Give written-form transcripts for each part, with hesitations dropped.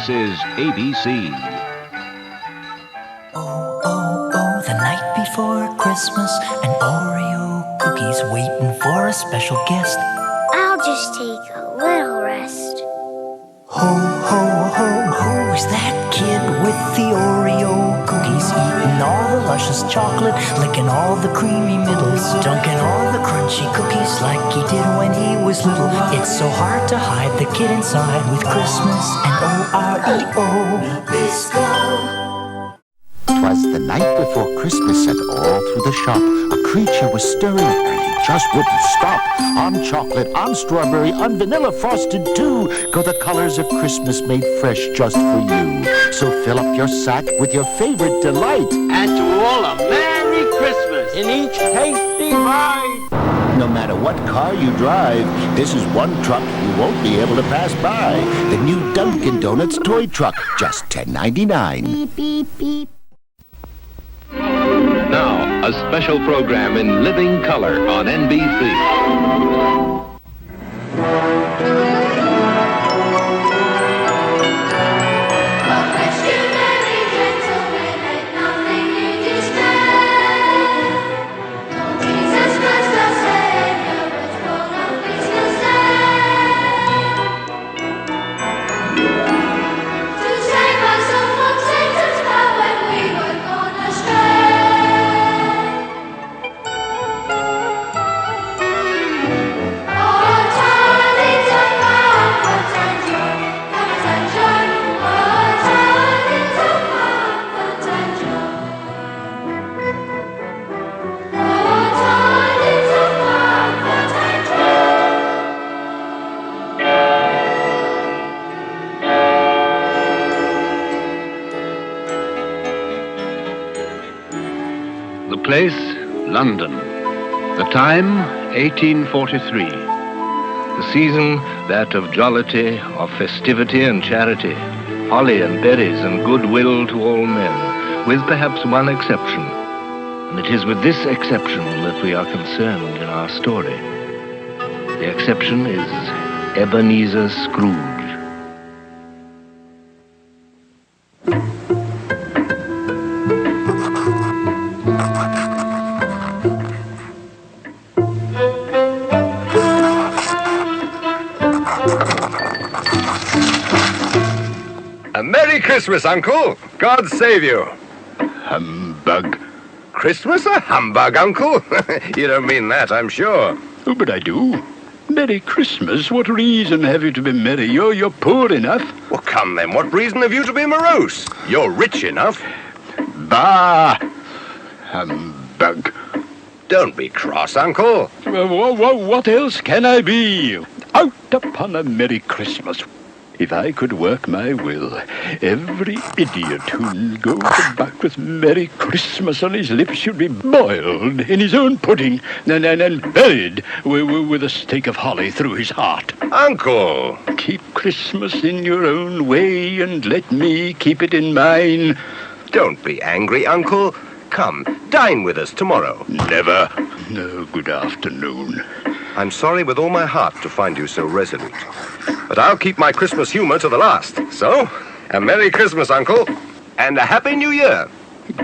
This is ABC. Oh, oh, oh, the night before Christmas, an Oreo cookie's waiting for a special guest. I'll just take a little rest. Ho, ho, ho, who's that kid with the Oreo cookies? Eating all the luscious chocolate, licking all the creamy middles, dunking all the crunchy cookies like he did when he was little. It's so hard to hide the kid inside with Christmas and O-R-E-O. Bisco. 'Twas the night before Christmas, and all through the shop a creature was stirring, and he just wouldn't stop. On chocolate, on strawberry, on vanilla frosted too, go the colors of Christmas made fresh just for you. So fill up your sack with your favorite delight. And to all a Merry Christmas in each tasty bite. No matter what car you drive, this is one truck you won't be able to pass by. The new Dunkin' Donuts toy truck, just $10.99. Beep, beep, beep. Now, a special program in living color on NBC. The place, London. The time, 1843. The season, that of jollity, of festivity and charity, holly and berries and goodwill to all men, with perhaps one exception. And it is with this exception that we are concerned in our story. The exception is Ebenezer Scrooge. A Merry Christmas, Uncle! God save you! Humbug. Christmas a humbug, Uncle? You don't mean that, I'm sure. Oh, but I do. Merry Christmas? What reason have you to be merry? You're poor enough. Well, come then, what reason have you to be morose? You're rich enough. Bah! Humbug. Don't be cross, Uncle. What else can I be? Out upon a Merry Christmas. If I could work my will, every idiot who goes about with Merry Christmas on his lips should be boiled in his own pudding and buried with a stake of holly through his heart. Uncle! Keep Christmas in your own way and let me keep it in mine. Don't be angry, Uncle. Come, dine with us tomorrow. Never. No, good afternoon. I'm sorry with all my heart to find you so resolute. But I'll keep my Christmas humor to the last. So, a Merry Christmas, Uncle, and a Happy New Year.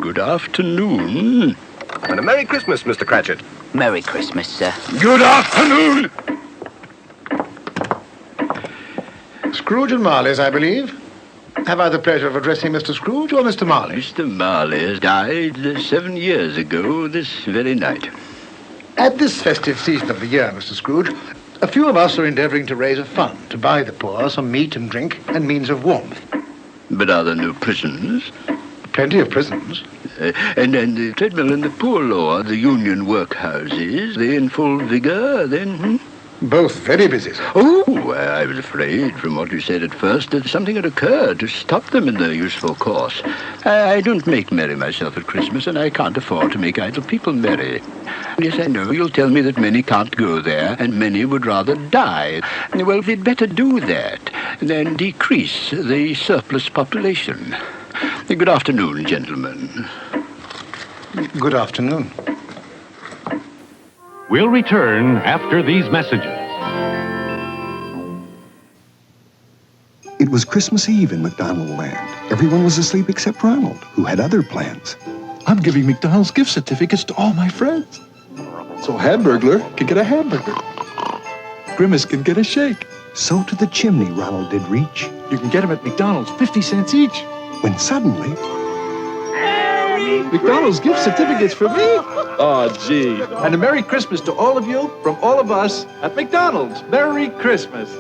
Good afternoon. And a Merry Christmas, Mr. Cratchit. Merry Christmas, sir. Good afternoon. Scrooge and Marley's, I believe. Have I the pleasure of addressing Mr. Scrooge or Mr. Marley? Mr. Marley has died 7 years ago this very night. At this festive season of the year, Mr. Scrooge, a few of us are endeavouring to raise a fund to buy the poor some meat and drink and means of warmth. But are there no prisons? Plenty of prisons. And the treadmill and the poor law, the union workhouses, they in full vigour then? Both very busy, sir. Oh, I was afraid from what you said at first that something had occurred to stop them in their useful course. I don't make merry myself at Christmas, and I can't afford to make idle people merry. Yes, I know you'll tell me that many can't go there, and many would rather die. Well, we'd better do that than decrease the surplus population. Good afternoon, gentlemen. Good afternoon. We'll return after these messages. It was Christmas Eve in McDonald Land. Everyone was asleep except Ronald, who had other plans. I'm giving McDonald's gift certificates to all my friends. So Hamburglar can get a hamburger. Grimace can get a shake. So to the chimney Ronald did reach. You can get them at McDonald's, 50 cents each. When suddenly... McDonald's gift certificates for me? Oh, gee. And a Merry Christmas to all of you from all of us at McDonald's. Merry Christmas.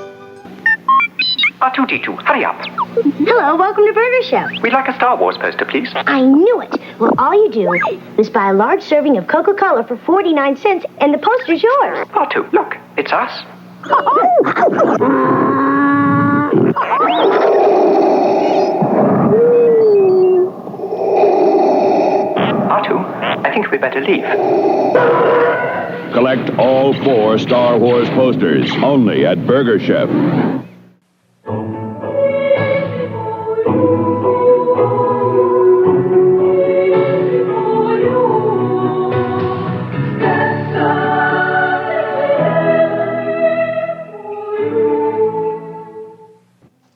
R2-D2, hurry up. Hello, welcome to Burger Chef. We'd like a Star Wars poster, please. I knew it. Well, all you do is buy a large serving of Coca-Cola for 49 cents, and the poster's yours. R2, look, it's us. R2, I think we better leave. Collect all 4 Star Wars posters, only at Burger Chef.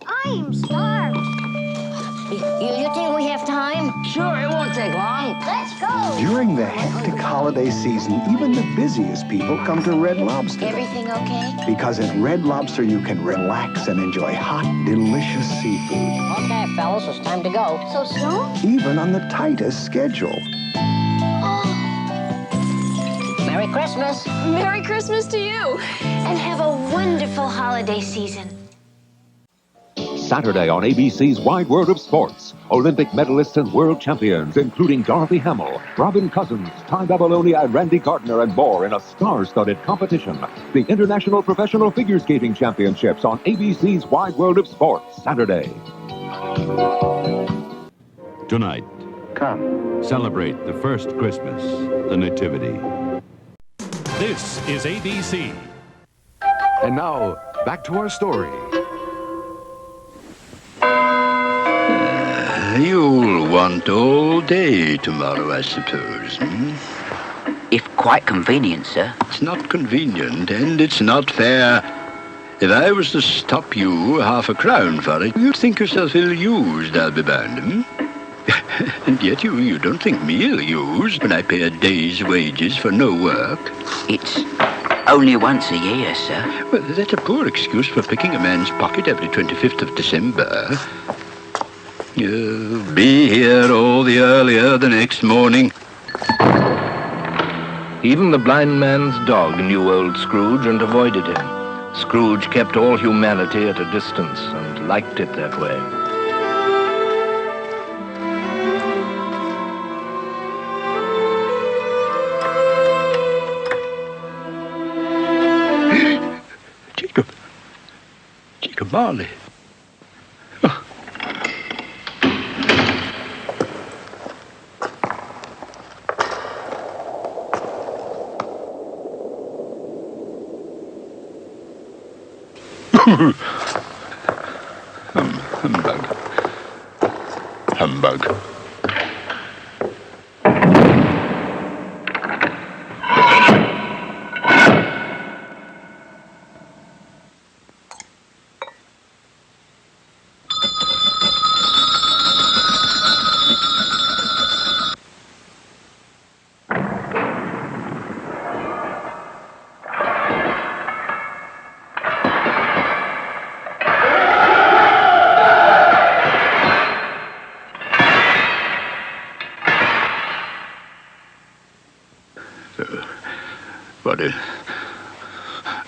I'm starved. You think we have time? Sure, it won't take long. Let's go. During the hectic holiday season, even the busiest people come to Red Lobster. Everything okay? Because at Red Lobster, you can relax and enjoy hot, delicious seafood. Okay, fellas, it's time to go. So soon? Even on the tightest schedule. Merry Christmas. Merry Christmas to you. And have a wonderful holiday season. Saturday on ABC's Wide World of Sports. Olympic medalists and world champions, including Dorothy Hamill, Robin Cousins, Ty Babylonia, and Randy Gardner, and more in a star-studded competition. The International Professional Figure Skating Championships on ABC's Wide World of Sports, Saturday. Tonight, Come. celebrate the first Christmas, the Nativity. This is ABC. And now, back to our story. You'll want all day tomorrow, I suppose, hmm? If quite convenient, sir. It's not convenient, and it's not fair. If I was to stop you £0.50 for it, you'd think yourself ill-used, I'll be bound, hmm? And yet you don't think me ill-used when I pay a day's wages for no work. It's only once a year, sir. Well, that's a poor excuse for picking a man's pocket every 25th of December. You'll be here all the earlier the next morning. Even the blind man's dog knew old Scrooge and avoided him. Scrooge kept all humanity at a distance and liked it that way. Jacob Marley. Humbug.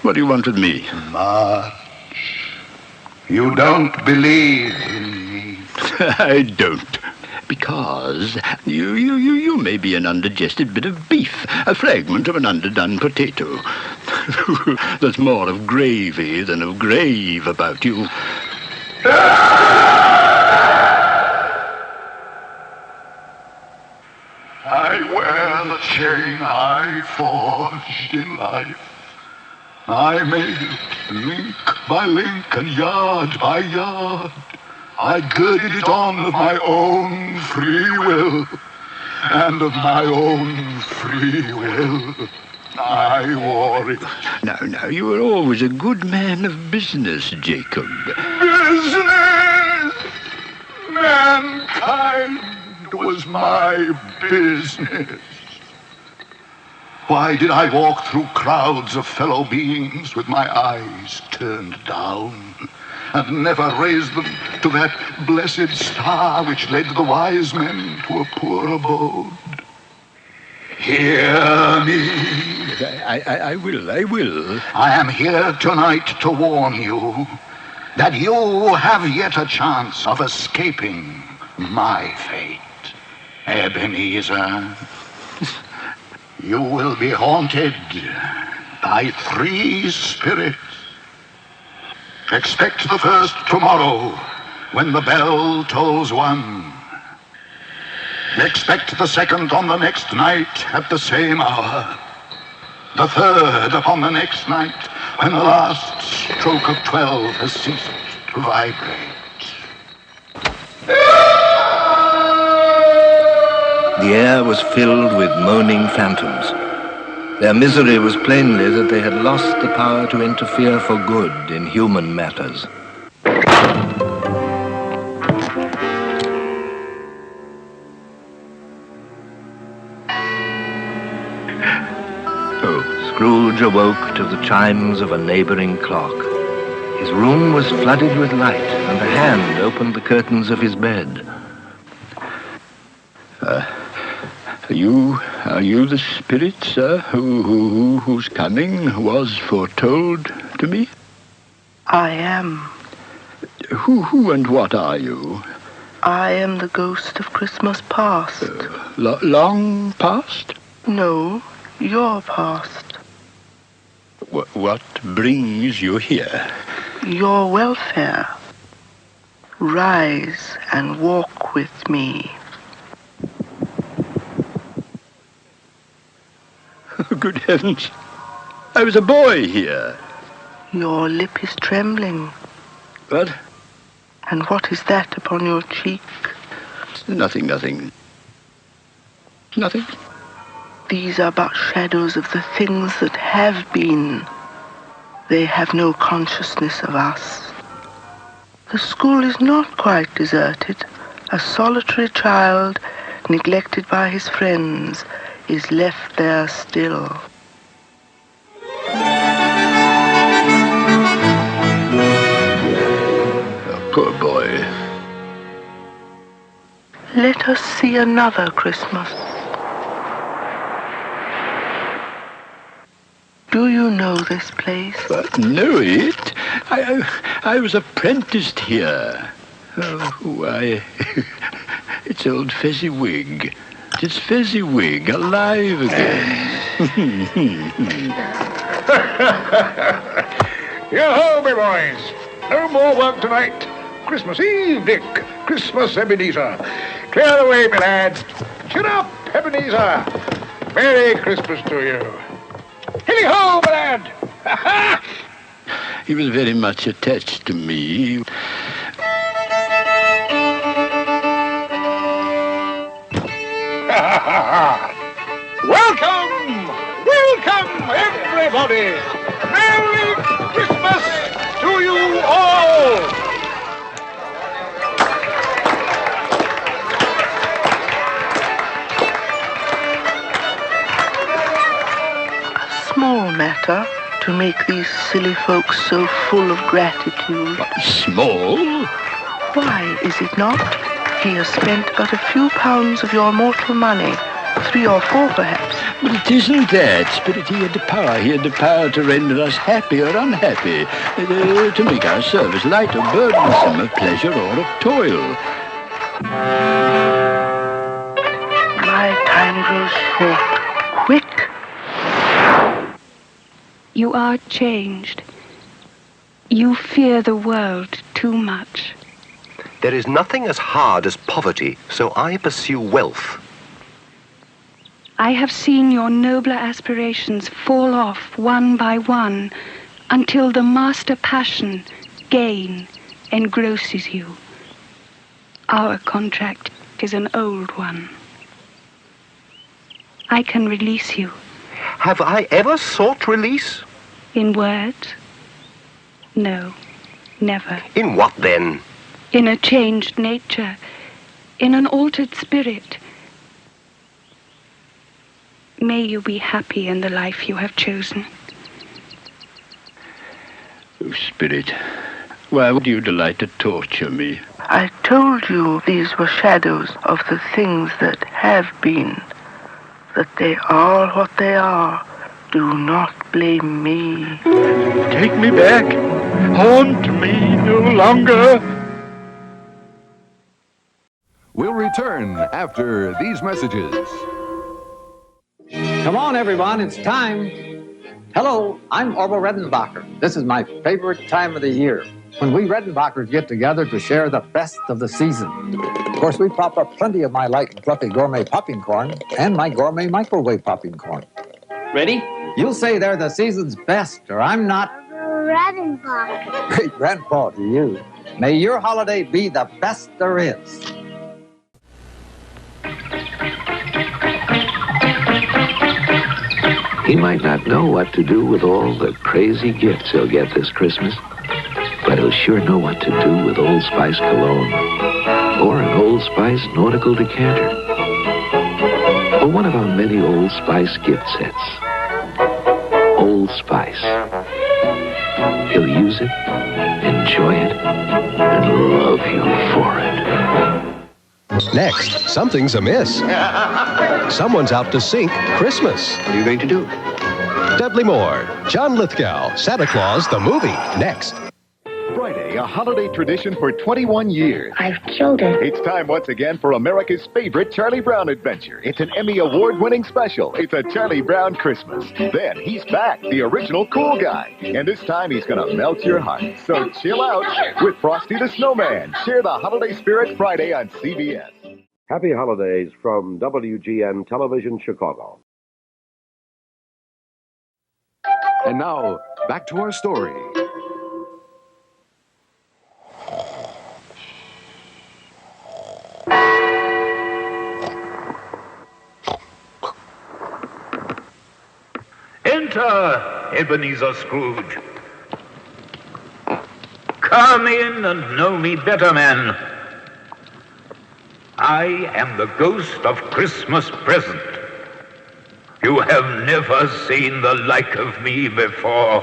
What do you want with me? March, you don't believe in me. I don't. Because you may be an undigested bit of beef, a fragment of an underdone potato. There's more of gravy than of grave about you. I wear the chain I forged in life. I made it link by link and yard by yard. I girded it on of my own free will, and of my own free will I wore it. Now, you were always a good man of business, Jacob. Business! mankind was my business. Why did I walk through crowds of fellow beings with my eyes turned down, and never raise them to that blessed star which led the wise men to a poor abode? Hear me. I will. I am here tonight to warn you that you have yet a chance of escaping my fate. Ebenezer, you will be haunted by 3 spirits. Expect the first tomorrow when the bell tolls 1. Expect the second on the next night at the same hour. The third upon the next night when the last stroke of 12 has ceased to vibrate. The air was filled with moaning phantoms. Their misery was plainly that they had lost the power to interfere for good in human matters. Scrooge awoke to the chimes of a neighboring clock. His room was flooded with light, and a hand opened the curtains of his bed. Are you the spirit, sir, whose coming was foretold to me? I am. Who and what are you? I am the ghost of Christmas past. Long past? No, your past. What brings you here? Your welfare. Rise and walk with me. Good heavens. I was a boy here. Your lip is trembling. What? And what is that upon your cheek? Nothing. Nothing. These are but shadows of the things that have been. They have no consciousness of us. The school is not quite deserted. A solitary child, neglected by his friends, is left there still. Poor boy. Let us see another Christmas. Do you know this place? Know it? I was apprenticed here. Why, it's old Fezziwig. It's Fezziwig, alive again. Yo-ho, me boys. No more work tonight. Christmas Eve, Dick. Christmas, Ebenezer. Clear the way, me lads. Chin up, Ebenezer. Merry Christmas to you. Hilly-ho, my lad. He was very much attached to me. Welcome, everybody. Merry Christmas to you all. A small matter to make these silly folks so full of gratitude. Small? Why, is it not? He has spent but a few pounds of your mortal money, 3 or 4 perhaps. But it isn't that, Spirit. He had the power to render us happy or unhappy, to make our service light or burdensome, of pleasure or of toil. My time grows short. Quick! You are changed. You fear the world too much. There is nothing as hard as poverty, so I pursue wealth. I have seen your nobler aspirations fall off one by one until the master passion, gain, engrosses you. Our contract is an old one. I can release you. Have I ever sought release? In words? No, never. In what then? In a changed nature, in an altered spirit. May you be happy in the life you have chosen. Oh, Spirit, why would you delight to torture me? I told you these were shadows of the things that have been, that they are what they are. Do not blame me. Take me back. Haunt me no longer. We'll return after these messages. Come on, everyone, it's time. Hello, I'm Orville Redenbacher. This is my favorite time of the year, when we Redenbachers get together to share the best of the season. Of course, we prop up plenty of my light and fluffy gourmet popping corn and my gourmet microwave popping corn. Ready? You'll say they're the season's best, or I'm not. Redenbacher. Great grandpa to you. May your holiday be the best there is. He might not know what to do with all the crazy gifts he'll get this Christmas, but he'll sure know what to do with Old Spice cologne, or an Old Spice nautical decanter, or one of our many Old Spice gift sets. Old Spice. He'll use it, enjoy it, and love you for it. Next, something's amiss. Someone's out to sink Christmas. What are you going to do? Dudley Moore, John Lithgow, Santa Claus, the movie. Next. Friday, a holiday tradition for 21 years. I've killed it. It's time once again for America's favorite Charlie Brown adventure. It's an Emmy Award-winning special. It's a Charlie Brown Christmas. Then he's back, the original cool guy. And this time he's gonna melt your heart. So chill out with Frosty the Snowman. Share the holiday spirit Friday on CBS. Happy holidays from WGN Television, Chicago. And now, back to our story. Enter, Ebenezer Scrooge. Come in and know me better, man. I am the ghost of Christmas present. You have never seen the like of me before.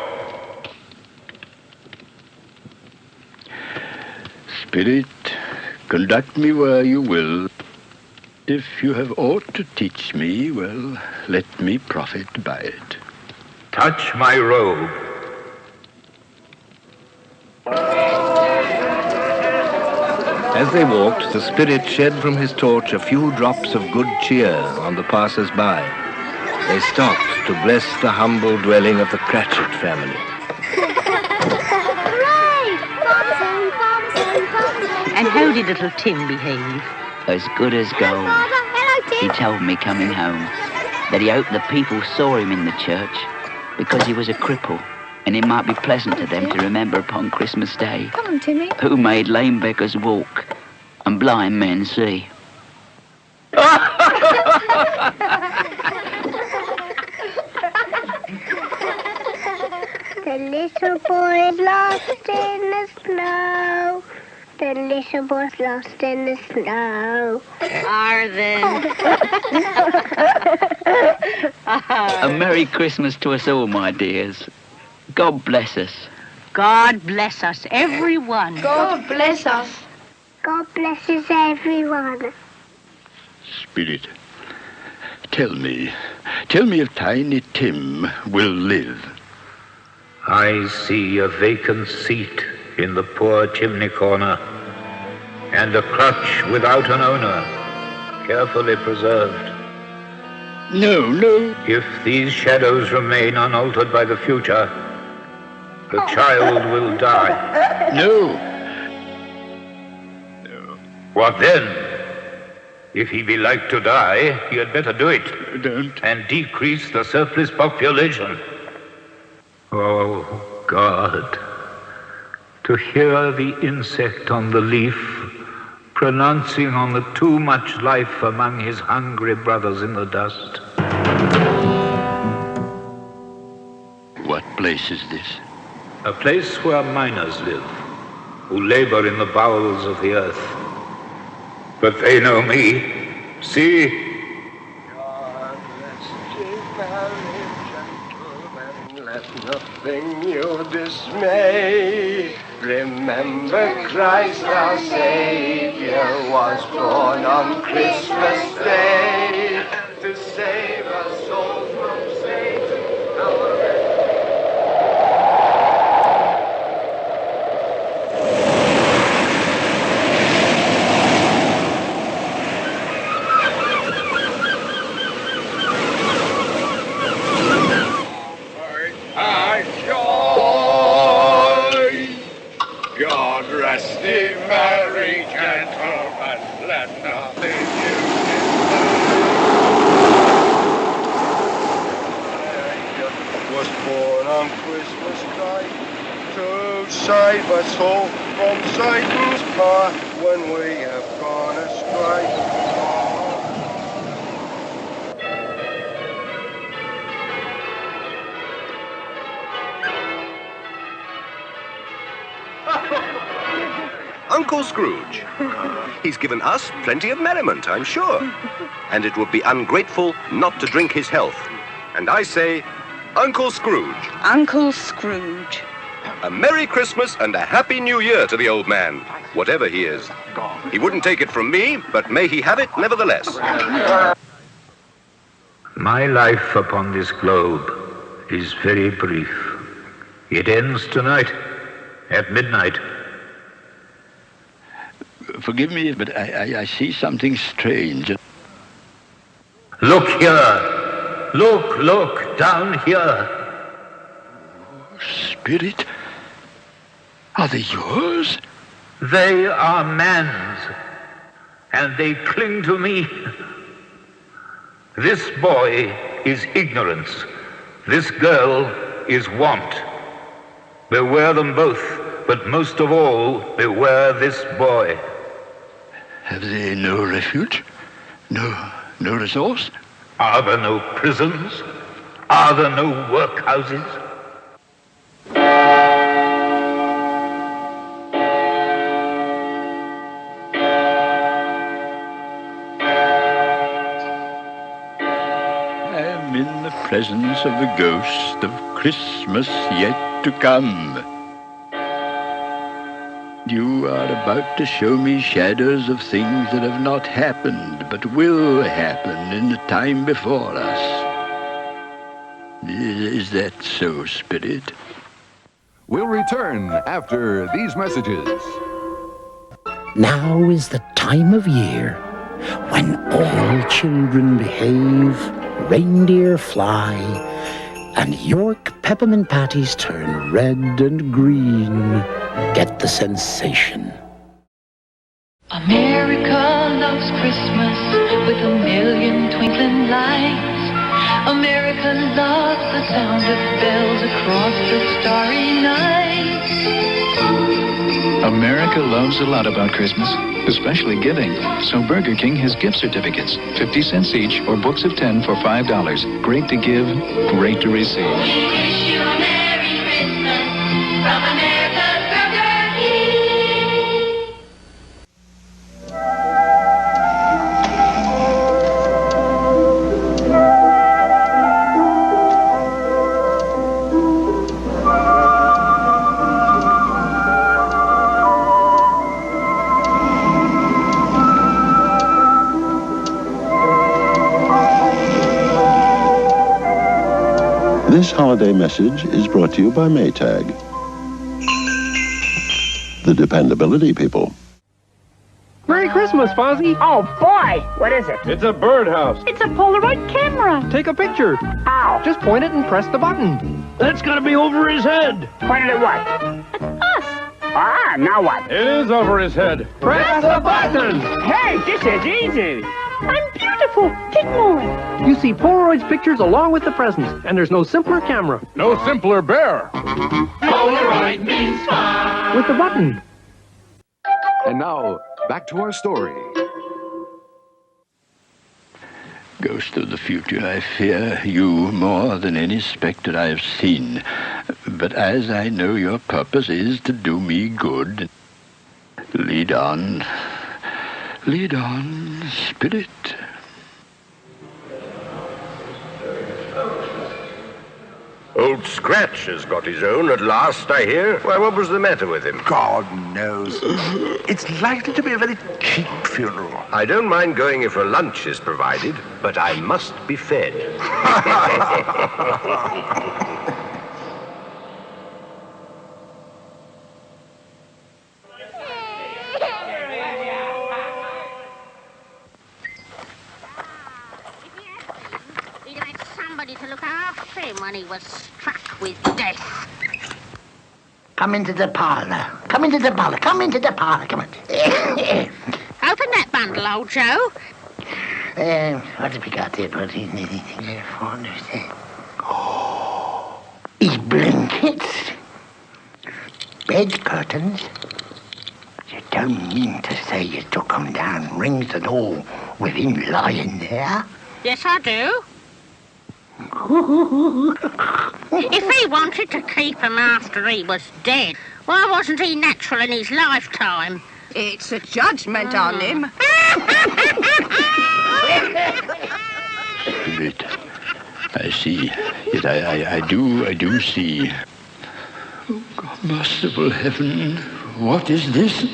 Spirit, conduct me where you will. If you have aught to teach me, well, let me profit by it. Touch my robe. As they walked, the Spirit shed from his torch a few drops of good cheer on the passers-by. They stopped to bless the humble dwelling of the Cratchit family. And how did little Tim behave? As good as gold. He told me coming home that he hoped the people saw him in the church because he was a cripple, and it might be pleasant to them to remember upon Christmas Day Come on, Timmy. who made lame beggars walk and blind men see. The little boy is lost in the snow. The little boy's lost in the snow. Are they? A Merry Christmas to us all, my dears. God bless us. God bless us, everyone. God bless us. God blesses everyone. Spirit, tell me if Tiny Tim will live. I see a vacant seat in the poor chimney corner, and a crutch without an owner, carefully preserved. No. If these shadows remain unaltered by the future, the child will die. No. What then? If he be like to die, he had better do it. Don't. And decrease the surplus population. Oh, God. To hear the insect on the leaf pronouncing on the too much life among his hungry brothers in the dust. What place is this? A place where miners live, who labor in the bowels of the earth. but they know me. See? Let nothing you dismay. Remember Christ our Savior was born on Christmas Day to save us souls from Satan. God rest thee, merry gentlemen, let nothing you was born on Christmas night to save us all from Satan's path when we have gone astray. Uncle Scrooge. He's given us plenty of merriment, I'm sure. And it would be ungrateful not to drink his health. And I say, Uncle Scrooge. Uncle Scrooge. A Merry Christmas and a Happy New Year to the old man, whatever he is. He wouldn't take it from me, but may he have it nevertheless. My life upon this globe is very brief. It ends tonight at midnight. Forgive me, but I see something strange. Look here. Look, down here. Spirit? Are they yours? They are man's, and they cling to me. This boy is ignorance. This girl is want. Beware them both, but most of all, beware this boy. Have they no refuge? No resource? Are there no prisons? Are there no workhouses? I am in the presence of the ghost of Christmas yet to come. You are about to show me shadows of things that have not happened, but will happen in the time before us. Is that so, Spirit? We'll return after these messages. Now is the time of year when all children behave, reindeer fly, and York peppermint patties turn red and green. Get the sensation. America loves Christmas with a million twinkling lights. America loves the sound of bells across the starry night. America loves a lot about Christmas, especially giving. So Burger King has gift certificates, 50 cents each, or books of 10 for $5. Great to give, great to receive. We wish you a Merry Christmas from America's Burger King. This holiday message is brought to you by Maytag, the dependability people. Merry Christmas, Fozzie. Oh, boy. What is it? It's a birdhouse. It's a Polaroid camera. Take a picture. Ow. Just point it and press the button. That's gonna be over his head. Point it at what? At us. Ah, now what? It is over his head. Press the button. Hey, this is easy. I'm beautiful. Take more. You see Polaroid's pictures along with the presents, and there's no simpler camera. No simpler bear. Polaroid means fun. With the button. And now, back to our story. Ghost of the future, I fear you more than any spectre I have seen. But as I know your purpose is to do me good, lead on. Lead on, Spirit. Old Scratch has got his own at last, I hear. Why, what was the matter with him? God knows. It's likely to be a very cheap funeral. I don't mind going if a lunch is provided, but I must be fed. To look after him when he was struck with death. Come into the parlour. Come into the parlour. Come into the parlour. Come on. Open that bundle, old Joe. What have we got there, buddy? Anything there for us? Oh, his blankets. Bed curtains. You don't mean to say you took them down, rings and all, with him lying there? Yes, I do. If he wanted to keep him after he was dead, why wasn't he natural in his lifetime? It's a judgment on him. Spirit, I see. Yes, I do see. Oh, God, merciful heaven, what is this?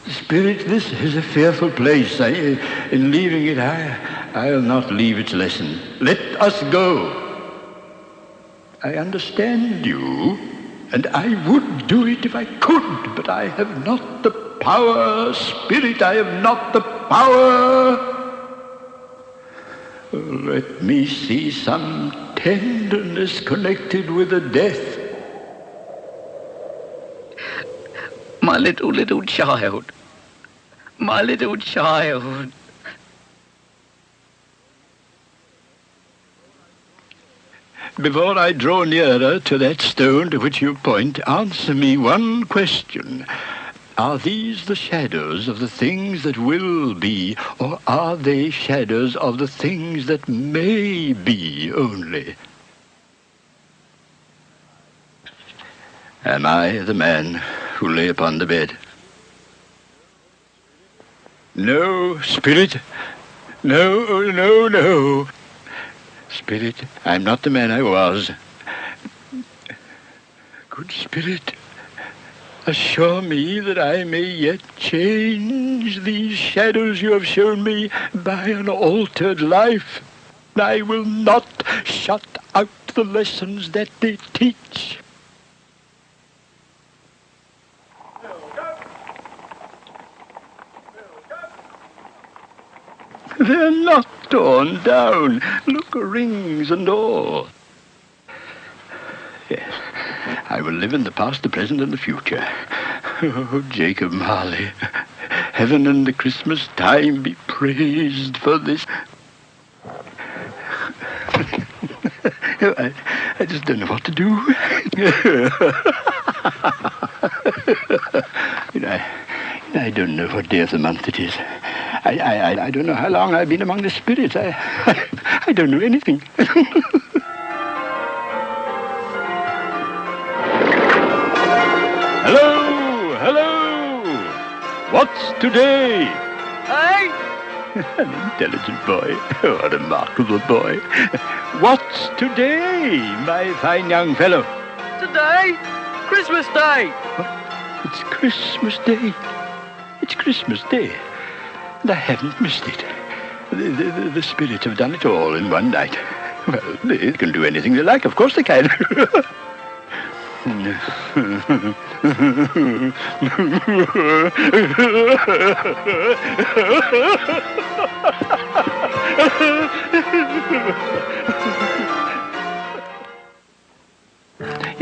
Spirit, this is a fearful place. In leaving it, I'll not leave its lesson. Let us go. I understand you, and I would do it if I could, but I have not the power. Spirit, I have not the power. Let me see some tenderness connected with the death. My little child. My little child. Before I draw nearer to that stone to which you point, answer me one question. Are these the shadows of the things that will be, or are they shadows of the things that may be only? Am I the man who lay upon the bed? No, Spirit. No, no, no. Spirit, I'm not the man I was. Good Spirit, assure me that I may yet change these shadows you have shown me by an altered life. I will not shut out the lessons that they teach. They're not torn down. Look, rings and all. Yes, I will live in the past, the present, and the future. Oh, Jacob Marley, heaven and the Christmas time be praised for this. I just don't know what to do. I don't know what day of the month it is. I don't know how long I've been among the spirits. I don't know anything. Hello, hello. What's today? Hey? An intelligent boy. Oh, a remarkable boy. What's today, my fine young fellow? Today? Christmas Day. What? It's Christmas Day. It's Christmas Day. And I haven't missed it. The spirits have done it all in one night. Well, they can do anything they like. Of course they can.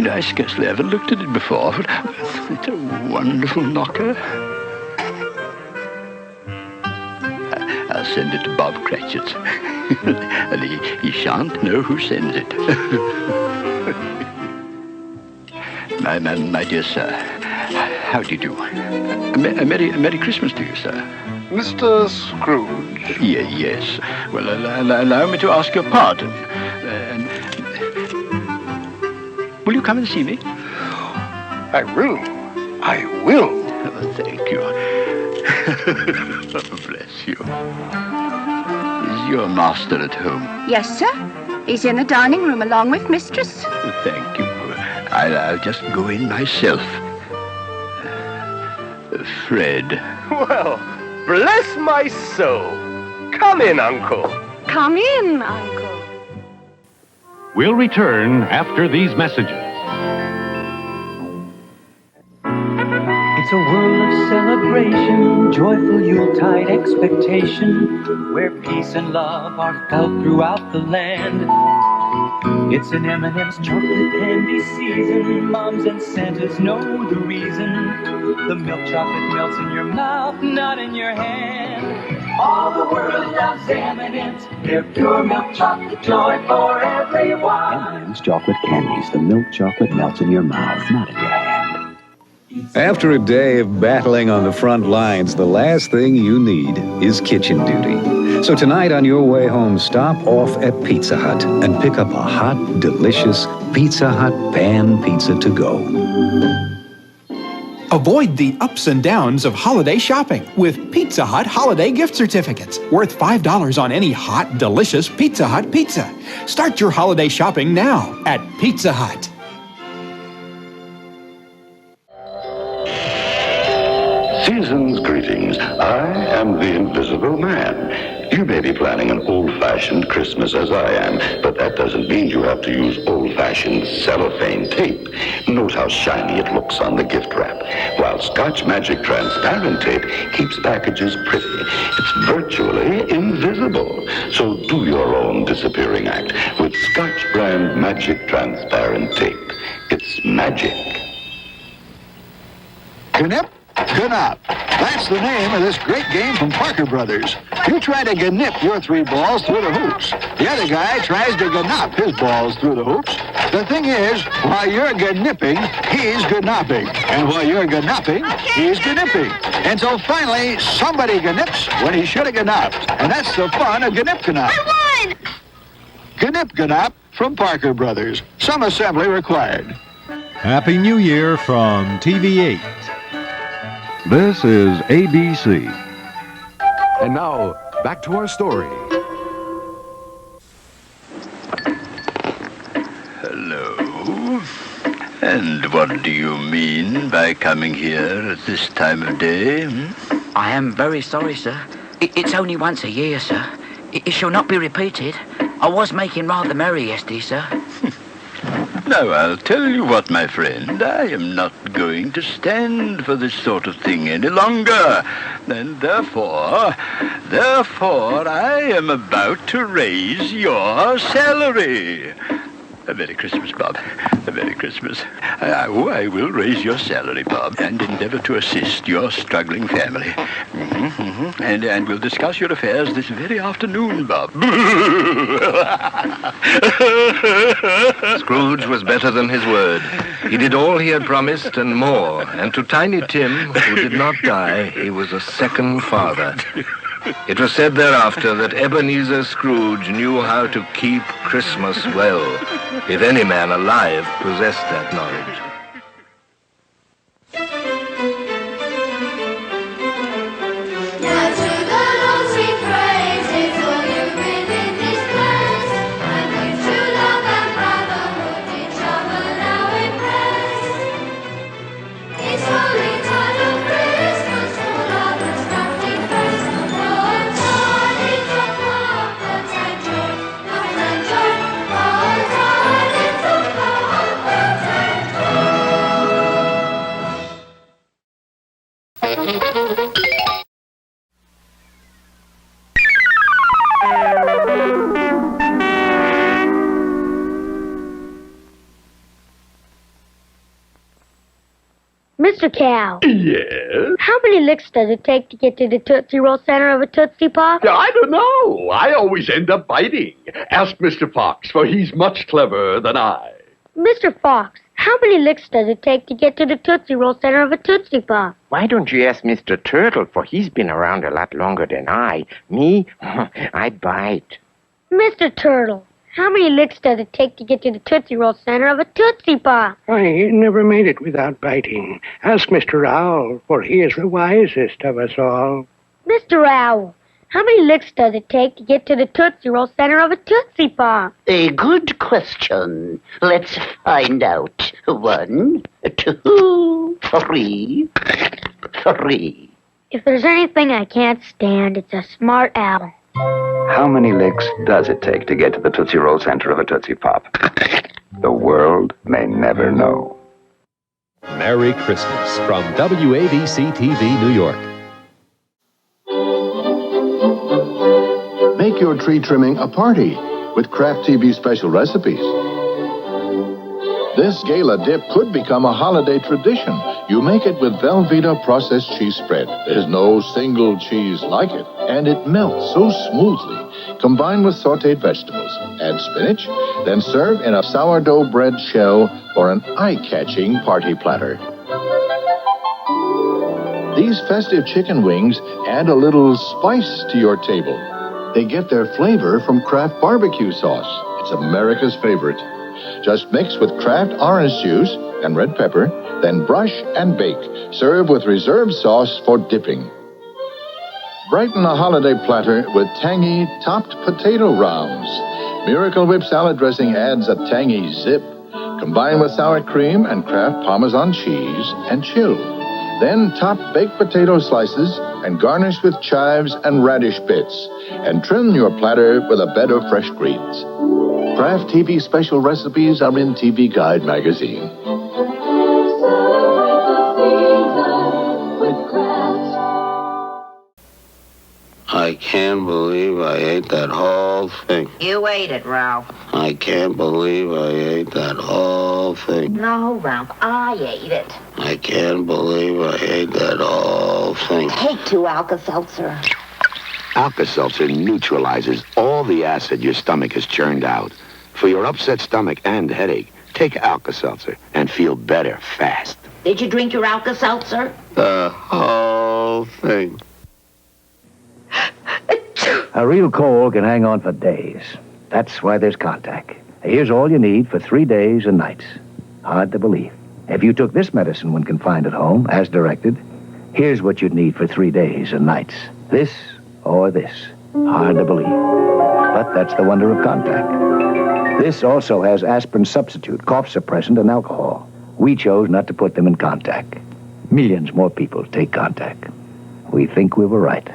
I scarcely ever looked at it before, but it's a wonderful knocker. I'll send it to Bob Cratchit's. And he shan't know who sends it. My dear sir, how do you do? A Merry Christmas to you, sir. Mr. Scrooge? Yes. Well, allow me to ask your pardon. Will you come and see me? I will. I will. Oh, thank you. Bless you. Is your master at home? Yes, sir. He's in the dining room along with mistress. Thank you. I'll just go in myself. Fred. Well, bless my soul. Come in, Uncle. Come in, Uncle. We'll return after these messages. It's a world of celebration, joyful Yuletide expectation, where peace and love are felt throughout the land. It's an M&M's chocolate candy season, moms and Santas know the reason. The milk chocolate melts in your mouth, not in your hand. All the world loves M&M's, they're pure milk chocolate joy for everyone. M&M's chocolate candies, the milk chocolate melts in your mouth, not in your hand. After a day of battling on the front lines, the last thing you need is kitchen duty. So tonight on your way home, stop off at Pizza Hut and pick up a hot, delicious Pizza Hut pan pizza to go. Avoid the ups and downs of holiday shopping with Pizza Hut holiday gift certificates worth $5 on any hot, delicious Pizza Hut pizza. Start your holiday shopping now at Pizza Hut. Season's greetings. I am the Invisible Man. You may be planning an old-fashioned Christmas as I am, but that doesn't mean you have to use old-fashioned cellophane tape. Note how shiny it looks on the gift wrap, while Scotch Magic Transparent Tape keeps packages pretty. It's virtually invisible. So do your own disappearing act with Scotch brand Magic Transparent Tape. It's magic. Gnip? Gnop. That's the name of this great game from Parker Brothers. You try to gnip your 3 balls through the hoops. The other guy tries to gnop his balls through the hoops. The thing is, while you're gnipping, he's gnopping. And while you're gnopping, he's gnipping. And so finally, somebody gnips when he should have gnopped. And that's the fun of Gnip Gnop. I won! Gnip Gnop from Parker Brothers. Some assembly required. Happy New Year from TV8. This is ABC. And now, back to our story. Hello. And what do you mean by coming here at this time of day? I am very sorry, sir. It's only once a year, sir. It shall not be repeated. I was making rather merry yesterday, sir. Now, I'll tell you what, my friend, I am not going to stand for this sort of thing any longer. And therefore, I am about to raise your salary. A Merry Christmas, Bob. A Merry Christmas. I will raise your salary, Bob, and endeavor to assist your struggling family. And we'll discuss your affairs this very afternoon, Bob. Scrooge was better than his word. He did all he had promised and more. And to Tiny Tim, who did not die, he was a second father. It was said thereafter that Ebenezer Scrooge knew how to keep Christmas well, if any man alive possessed that knowledge. Mr. Cow. Yes? How many licks does it take to get to the Tootsie Roll center of a Tootsie Pop? I don't know. I always end up biting. Ask Mr. Fox, for he's much cleverer than I. Mr. Fox, how many licks does it take to get to the Tootsie Roll center of a Tootsie Pop? Why don't you ask Mr. Turtle, for he's been around a lot longer than I. Me, I bite. Mr. Turtle, How many licks does it take to get to the Tootsie Roll center of a Tootsie Pop? I never made it without biting. Ask Mr. Owl, for he is the wisest of us all. Mr. Owl, how many licks does it take to get to the Tootsie Roll center of a Tootsie Pop? A good question. Let's find out. 1, 2, 3. If there's anything I can't stand, it's a smart owl. How many licks does it take to get to the Tootsie Roll center of a Tootsie Pop? The world may never know. Merry Christmas from WABC TV, New York. Make your tree trimming a party with Kraft TV special recipes. This gala dip could become a holiday tradition. You make it with Levitow processed cheese spread. There's no single cheese like it, and it melts so smoothly. Combine with sautéed vegetables. Add spinach, then serve in a sourdough bread shell or an eye-catching party platter. These festive chicken wings add a little spice to your table. They get their flavor from Kraft barbecue sauce. It's America's favorite. Just mix with Kraft orange juice and red pepper, then brush and bake. Serve with reserve sauce for dipping. Brighten a holiday platter with tangy topped potato rounds. Miracle Whip salad dressing adds a tangy zip. Combine with sour cream and Kraft Parmesan cheese and chill. Then top baked potato slices and garnish with chives and radish bits. And trim your platter with a bed of fresh greens. Kraft TV special recipes are in TV Guide magazine. I can't believe I ate that whole thing. You ate it, Ralph. I can't believe I ate that whole thing. No, Ralph, I ate it. I can't believe I ate that whole thing. Take 2 Alka-Seltzer. Alka-Seltzer neutralizes all the acid your stomach has churned out. For your upset stomach and headache, take Alka-Seltzer and feel better fast. Did you drink your Alka-Seltzer? The whole thing. A real cold can hang on for days. That's why there's Contact. Here's all you need for 3 days and nights. Hard to believe. If you took this medicine when confined at home, as directed, here's what you'd need for 3 days and nights. This or this. Hard to believe. But that's the wonder of Contact. This also has aspirin substitute, cough suppressant, and alcohol. We chose not to put them in Contact. Millions more people take Contact. We think we were right.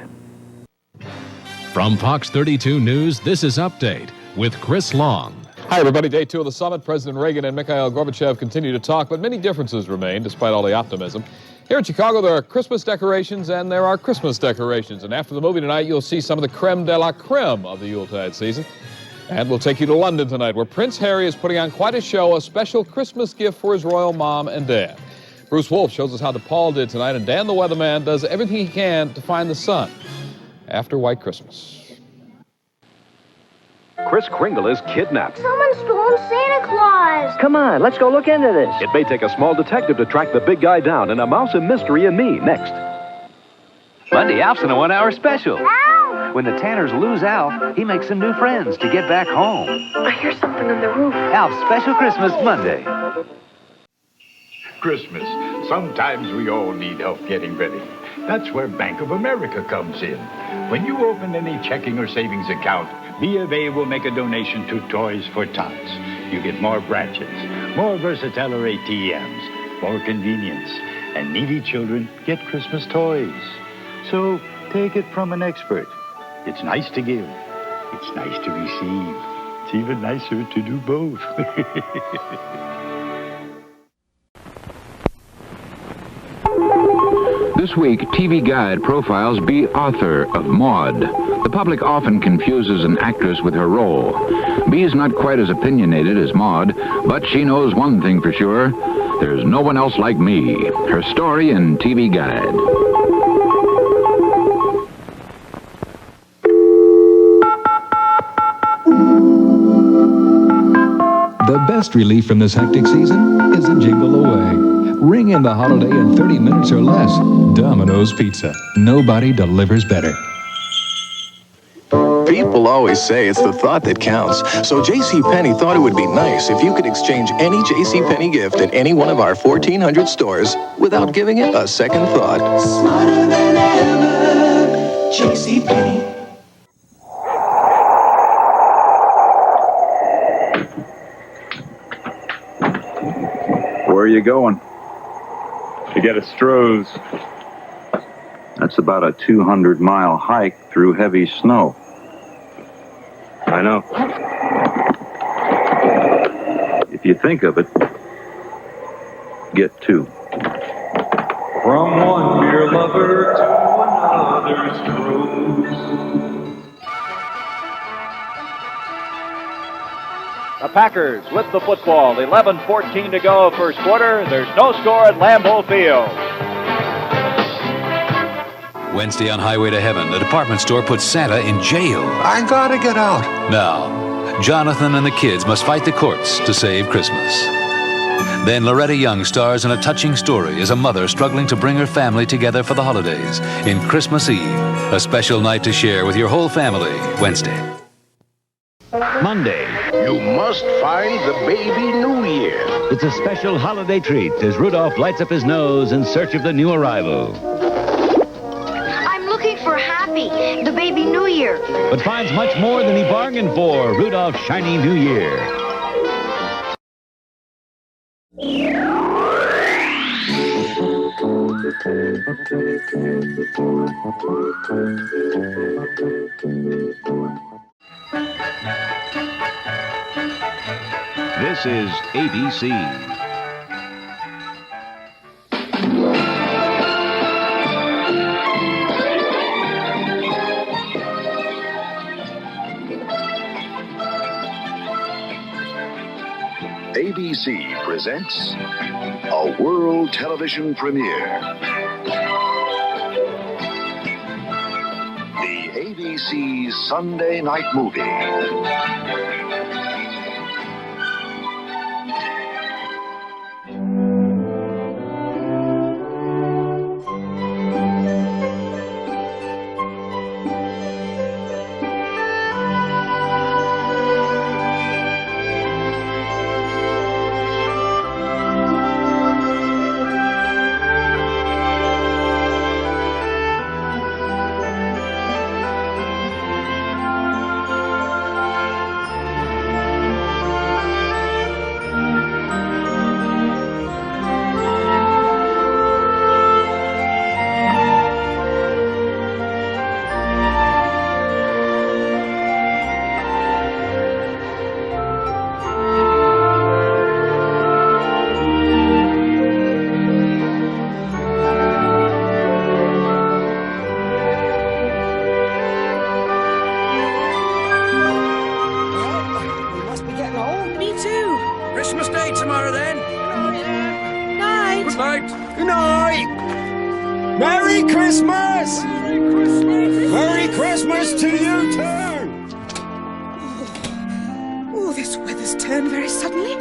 From Fox 32 News, this is Update with Chris Long. Hi, everybody. Day 2 of the summit. President Reagan and Mikhail Gorbachev continue to talk, but many differences remain despite all the optimism. Here in Chicago, there are Christmas decorations and there are Christmas decorations. And after the movie tonight, you'll see some of the creme de la creme of the Yuletide season. And we'll take you to London tonight, where Prince Harry is putting on quite a show, a special Christmas gift for his royal mom and dad. Bruce Wolf shows us how DePaul did tonight, and Dan the Weatherman does everything he can to find the sun after White Christmas. Kris Kringle is kidnapped. Someone stole Santa Claus. Come on, let's go look into this. It may take a small detective to track the big guy down in A Mouse and Mystery and Me next. Monday, Alf's in a 1-hour special. Ow! When the Tanners lose Alf, he makes some new friends to get back home. I hear something on the roof. Alf's Special Christmas Monday. Christmas. Sometimes we all need help getting ready. That's where Bank of America comes in. When you open any checking or savings account, B of A will make a donation to Toys for Tots. You get more branches, more versatile ATMs, more convenience, and needy children get Christmas toys. So take it from an expert. It's nice to give. It's nice to receive. It's even nicer to do both. This week, TV Guide profiles B. Arthur of Maude. The public often confuses an actress with her role. B is not quite as opinionated as Maude, but she knows one thing for sure. There's no one else like me. Her story in TV Guide. The best relief from this hectic season is a jingle away. Ring in the holiday in 30 minutes or less. Domino's Pizza. Nobody delivers better. People always say it's the thought that counts. So JCPenney thought it would be nice if you could exchange any JCPenney gift at any one of our 1,400 stores without giving it a second thought. Smarter than ever, JCPenney. Where are you going? To get a Stroh's. That's about a 200-mile hike through heavy snow. I know. If you think of it, get two. From one beer lover to another's Stroh's. The Packers with the football. 11:14 to go, first quarter. There's no score at Lambeau Field. Wednesday on Highway to Heaven, the department store puts Santa in jail. I gotta get out. Now, Jonathan and the kids must fight the courts to save Christmas. Then Loretta Young stars in a touching story as a mother struggling to bring her family together for the holidays in Christmas Eve, a special night to share with your whole family, Wednesday. Monday. You must find the baby New Year. It's a special holiday treat as Rudolph lights up his nose in search of the new arrival. I'm looking for Happy, the baby New Year. But finds much more than he bargained for. Rudolph's shiny New Year. This is ABC. ABC presents a world television premiere. The ABC Sunday Night Movie. Merry Christmas! Merry Christmas! Merry Christmas to you too! Oh, this weather's turned very suddenly.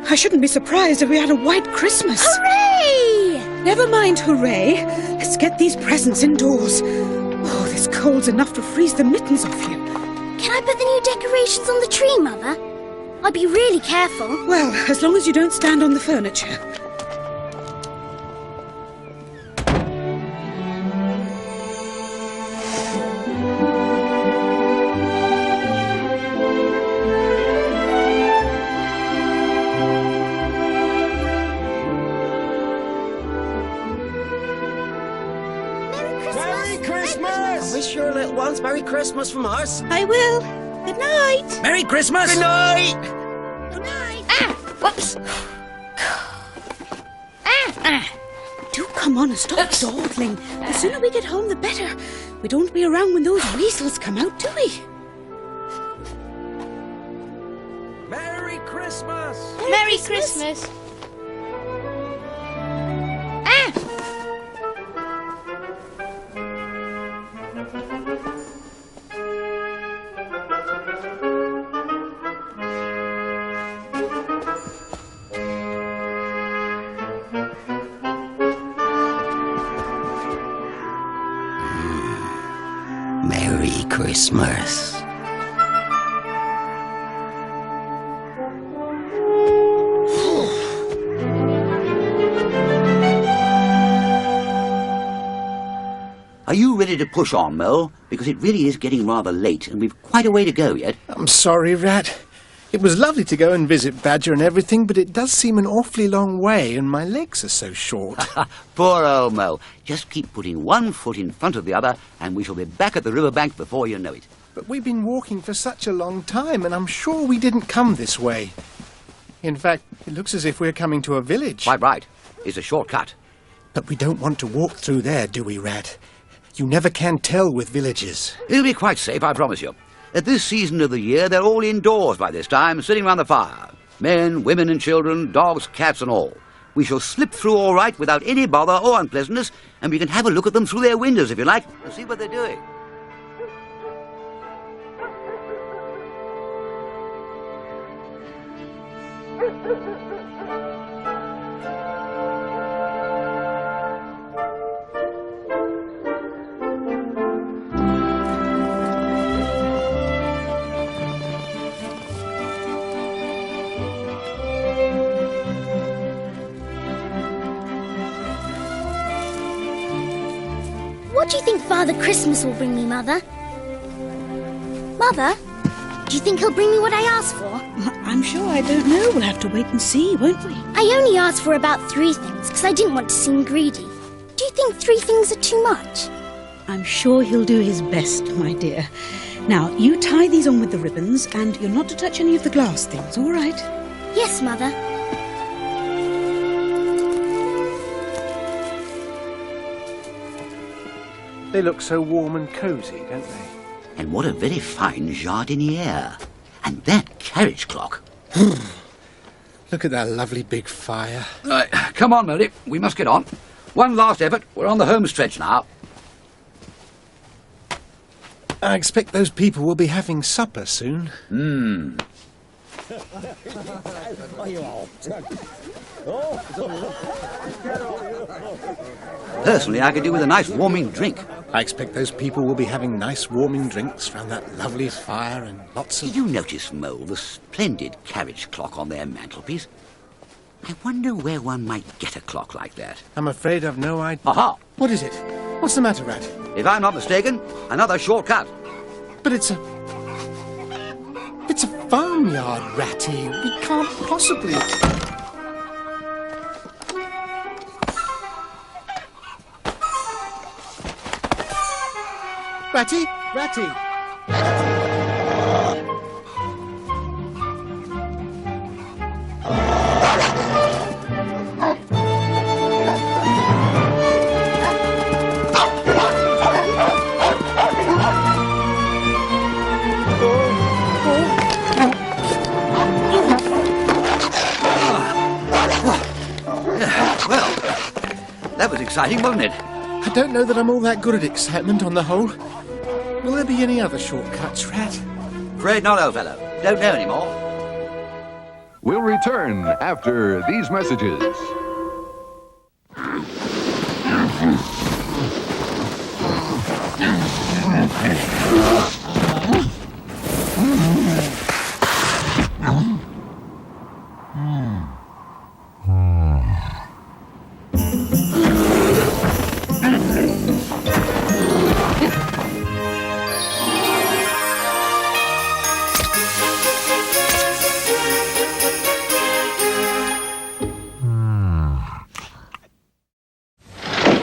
I shouldn't be surprised if we had a white Christmas. Hooray! Never mind hooray. Let's get these presents indoors. Oh, this cold's enough to freeze the mittens off you. Can I put the new decorations on the tree, Mother? I'll be really careful. Well, as long as you don't stand on the furniture. Wish your little ones Merry Christmas from us. I will. Good night. Merry Christmas. Good night. Good night. Ah! Whoops. Do come on and stop dawdling. The sooner we get home, the better. We don't be around when those weasels come out, do we? Merry Christmas. Merry Christmas. Merry Christmas. Are you ready to push on, Mole? Because it really is getting rather late, and we've quite a way to go yet. I'm sorry, Rat. It was lovely to go and visit Badger and everything, but it does seem an awfully long way, and my legs are so short. Poor old Mole. Just keep putting one foot in front of the other, and we shall be back at the riverbank before you know it. But we've been walking for such a long time, and I'm sure we didn't come this way. In fact, it looks as if we're coming to a village. Quite right. It's a shortcut. But we don't want to walk through there, do we, Rat? You never can tell with villages. It'll be quite safe, I promise you. At this season of the year, they're all indoors by this time, sitting round the fire. Men, women and children, dogs, cats and all. We shall slip through all right without any bother or unpleasantness, and we can have a look at them through their windows, if you like, and see what they're doing. What do you think Father Christmas will bring me, Mother? Mother, do you think he'll bring me what I asked for? I'm sure I don't know. We'll have to wait and see, won't we? I only asked for about 3 things, because I didn't want to seem greedy. Do you think 3 things are too much? I'm sure he'll do his best, my dear. Now, you tie these on with the ribbons, and you're not to touch any of the glass things, all right? Yes, Mother. They look so warm and cosy, don't they? And what a very fine jardiniere. And that carriage clock. Look at that lovely big fire. Right, come on, Marley. We must get on. One last effort. We're on the home stretch now. I expect those people will be having supper soon. Personally, I could do with a nice warming drink. I expect those people will be having nice warming drinks round that lovely fire and lots of... Did you notice, Mole, the splendid carriage clock on their mantelpiece? I wonder where one might get a clock like that. I'm afraid I've no idea. Aha! What is it? What's the matter, Rat? If I'm not mistaken, another shortcut. But it's a farmyard, Ratty. We can't possibly... Ratty! Ratty! Well, that was exciting, wasn't it? I don't know that I'm all that good at excitement on the whole. Will there be any other shortcuts, Rat? Afraid not, old fellow. Don't know anymore. We'll return after these messages.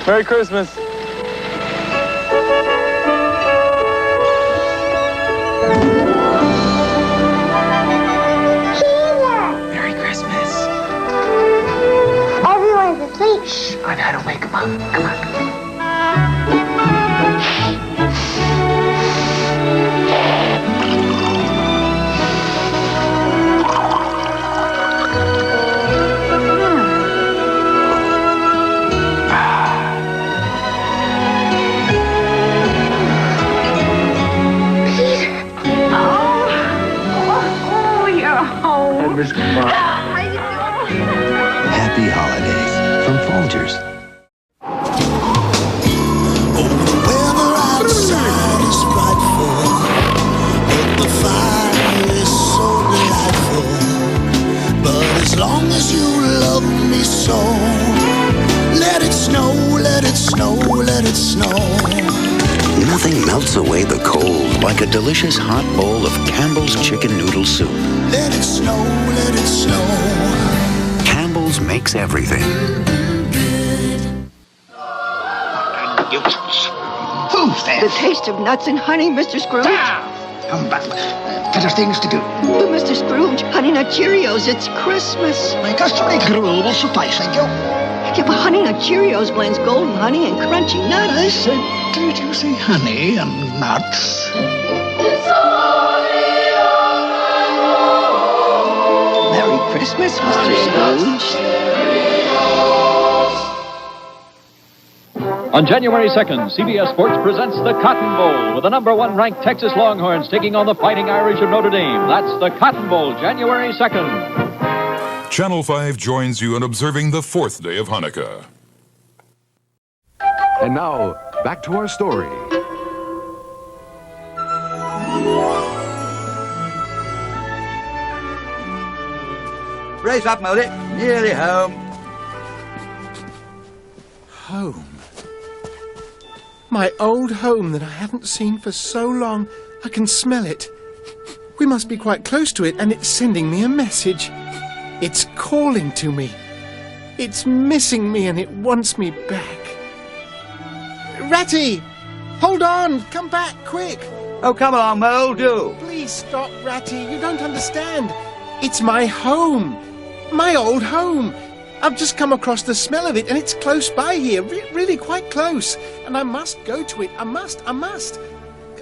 Merry Christmas. Merry Christmas. Everyone's asleep. Shh, I know how to wake them up. Come on. Happy holidays from Folgers. Weather outside is frightful, but the fire is so delightful. But as long as you love me so, let it snow, let it snow, let it snow. melts away the cold like a delicious hot bowl of Campbell's chicken noodle soup. Let it snow, let it snow. Campbell's makes everything. Who's there? The taste of nuts and honey, Mr. Scrooge. Come back. Better things to do. But Mr. Scrooge, Honey Nut Cheerios, it's Christmas. My customary gruel will suffice, thank you. Yeah, but Honey Nut Cheerios blends golden honey and crunchy nuts. I said, did you say honey and nuts? Merry Christmas, Mr. Scrooge. On January 2nd, CBS Sports presents the Cotton Bowl with the #1 ranked Texas Longhorns taking on the Fighting Irish of Notre Dame. That's the Cotton Bowl, January 2nd. Channel 5 joins you in observing the 4th day of Hanukkah. And now, back to our story. Brace up, Marley. Nearly home. Home. My old home that I haven't seen for so long. I can smell it. We must be quite close to it, and it's sending me a message. It's calling to me. It's missing me, and it wants me back. Ratty! Hold on! Come back, quick! Oh, come along, Mole, do. Please stop, Ratty. You don't understand. It's my home. My old home. I've just come across the smell of it, and it's close by here, really quite close. And I must go to it. I must.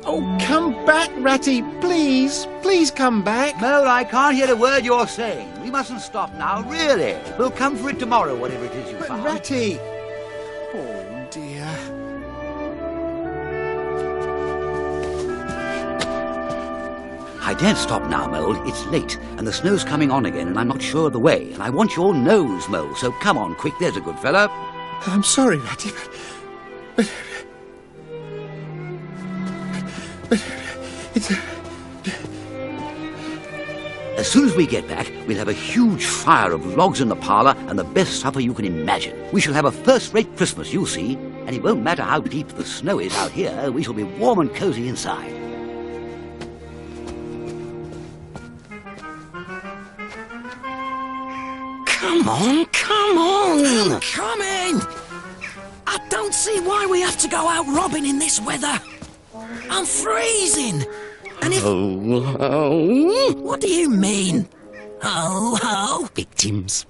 Oh, come back, Ratty, please. Please come back. Mole, I can't hear a word you're saying. We mustn't stop now, really. We'll come for it tomorrow, whatever it is you found. But, Ratty... Oh, dear. I daren't stop now, Mole. It's late, and the snow's coming on again, and I'm not sure of the way. And I want your nose, Mole, so come on, quick, there's a good fellow. I'm sorry, Ratty, but it's... As soon as we get back, we'll have a huge fire of logs in the parlour and the best supper you can imagine. We shall have a first-rate Christmas, you'll see. And it won't matter how deep the snow is out here, we shall be warm and cosy inside. Come on! I'm coming! I don't see why we have to go out robbing in this weather. I'm freezing. And if... Oh. What do you mean? Oh. Victims.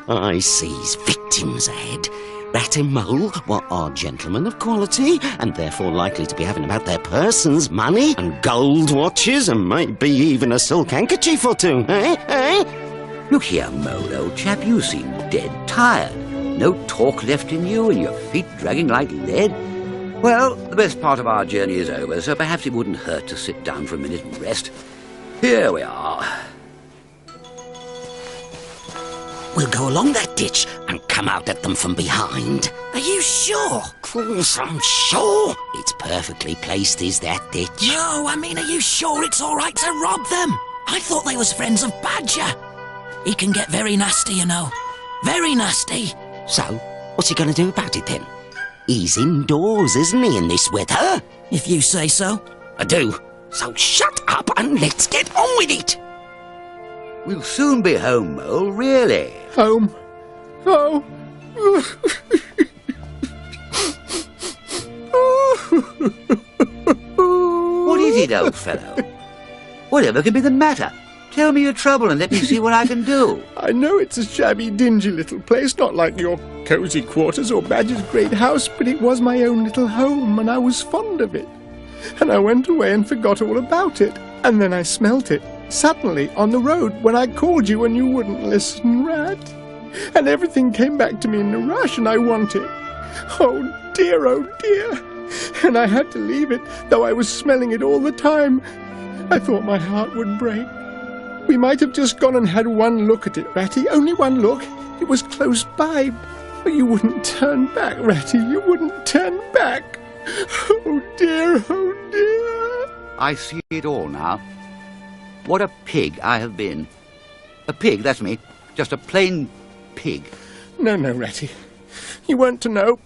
I sees victims ahead. Rat and Mole, what are gentlemen of quality, and therefore likely to be having about their persons money and gold watches, and maybe even a silk handkerchief or two, eh? Look here, Mole, old chap, you seem dead tired. No talk left in you, and your feet dragging like lead. Well, the best part of our journey is over, so perhaps it wouldn't hurt to sit down for a minute and rest. Here we are. We'll go along that ditch and come out at them from behind. Are you sure? Of course I'm sure. It's perfectly placed, is that ditch? No, I mean, are you sure it's all right to rob them? I thought they was friends of Badger. He can get very nasty, you know. Very nasty. So, what's he going to do about it then? He's indoors, isn't he, in this weather? If you say so. I do. So shut up and let's get on with it. We'll soon be home, Mole, really. Home? Oh. What is it, old fellow? Whatever can be the matter? Tell me your trouble and let me see what I can do. I know it's a shabby, dingy little place, not like your cosy quarters or Badger's great house, but it was my own little home, and I was fond of it. And I went away and forgot all about it. And then I smelt it, suddenly, on the road, when I called you and you wouldn't listen, Rat. And everything came back to me in a rush, and I want it. Oh dear, and I had to leave it, though I was smelling it all the time. I thought my heart would break. We might have just gone and had one look at it, Ratty, only one look. It was close by. But you wouldn't turn back, Ratty, you wouldn't turn back. Oh dear. I see it all now. What a pig I have been. A pig, that's me. Just a plain pig. No, Ratty. You weren't to know.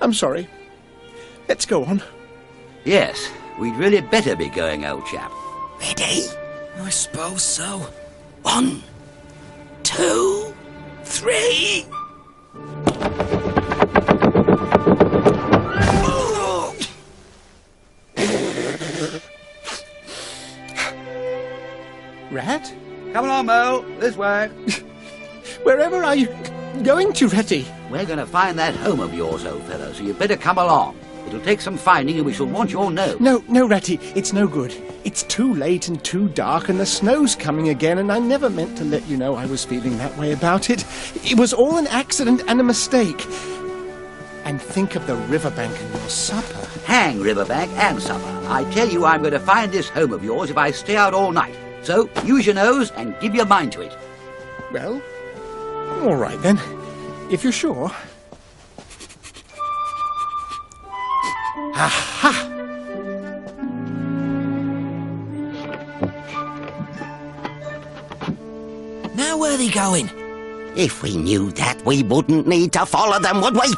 I'm sorry. Let's go on. Yes, we'd really better be going, old chap. Ready? I suppose so. 1, 2, 3. Rat? Come along, Mo. This way. Wherever are you going to, Ratty? We're going to find that home of yours, old fellow, so you'd better come along. It'll take some finding and we shall want your nose. No, Ratty, it's no good. It's too late and too dark and the snow's coming again and I never meant to let you know I was feeling that way about it. It was all an accident and a mistake. And think of the riverbank and your supper. Hang riverbank and supper. I tell you I'm going to find this home of yours if I stay out all night. So, use your nose and give your mind to it. Well, all right then, if you're sure. Aha! Now where are they going? If we knew that, we wouldn't need to follow them, would we?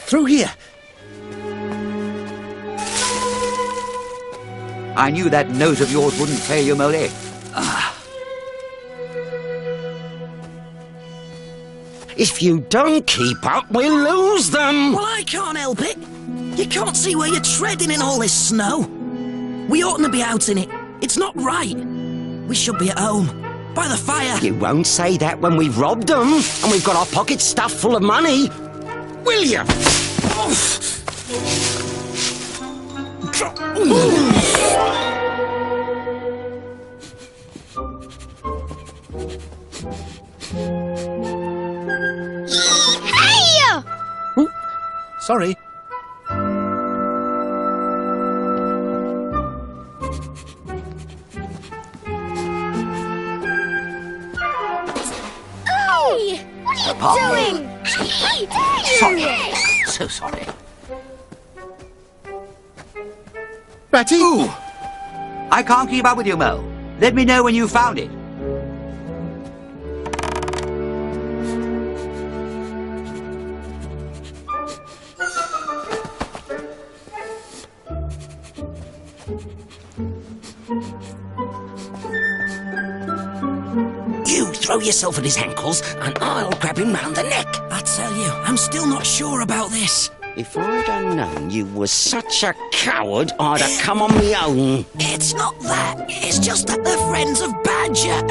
Through here. I knew that nose of yours wouldn't fail you, Molly. If you don't keep up, we'll lose them. Well, I can't help it. You can't see where you're treading in all this snow. We oughtn't to be out in it. It's not right. We should be at home, by the fire. You won't say that when we've robbed them and we've got our pockets stuffed full of money, will you? Sorry. Hey! What are you doing? How dare you? Sorry. So sorry. Ratty? Ooh! I can't keep up with you, Mo. Let me know when you found it. You throw yourself at his ankles and I'll grab him round the neck. I tell you, I'm still not sure about this. If I'd have known you were such a coward, I'd have come on my own. It's not that. It's just that they're friends of Badger.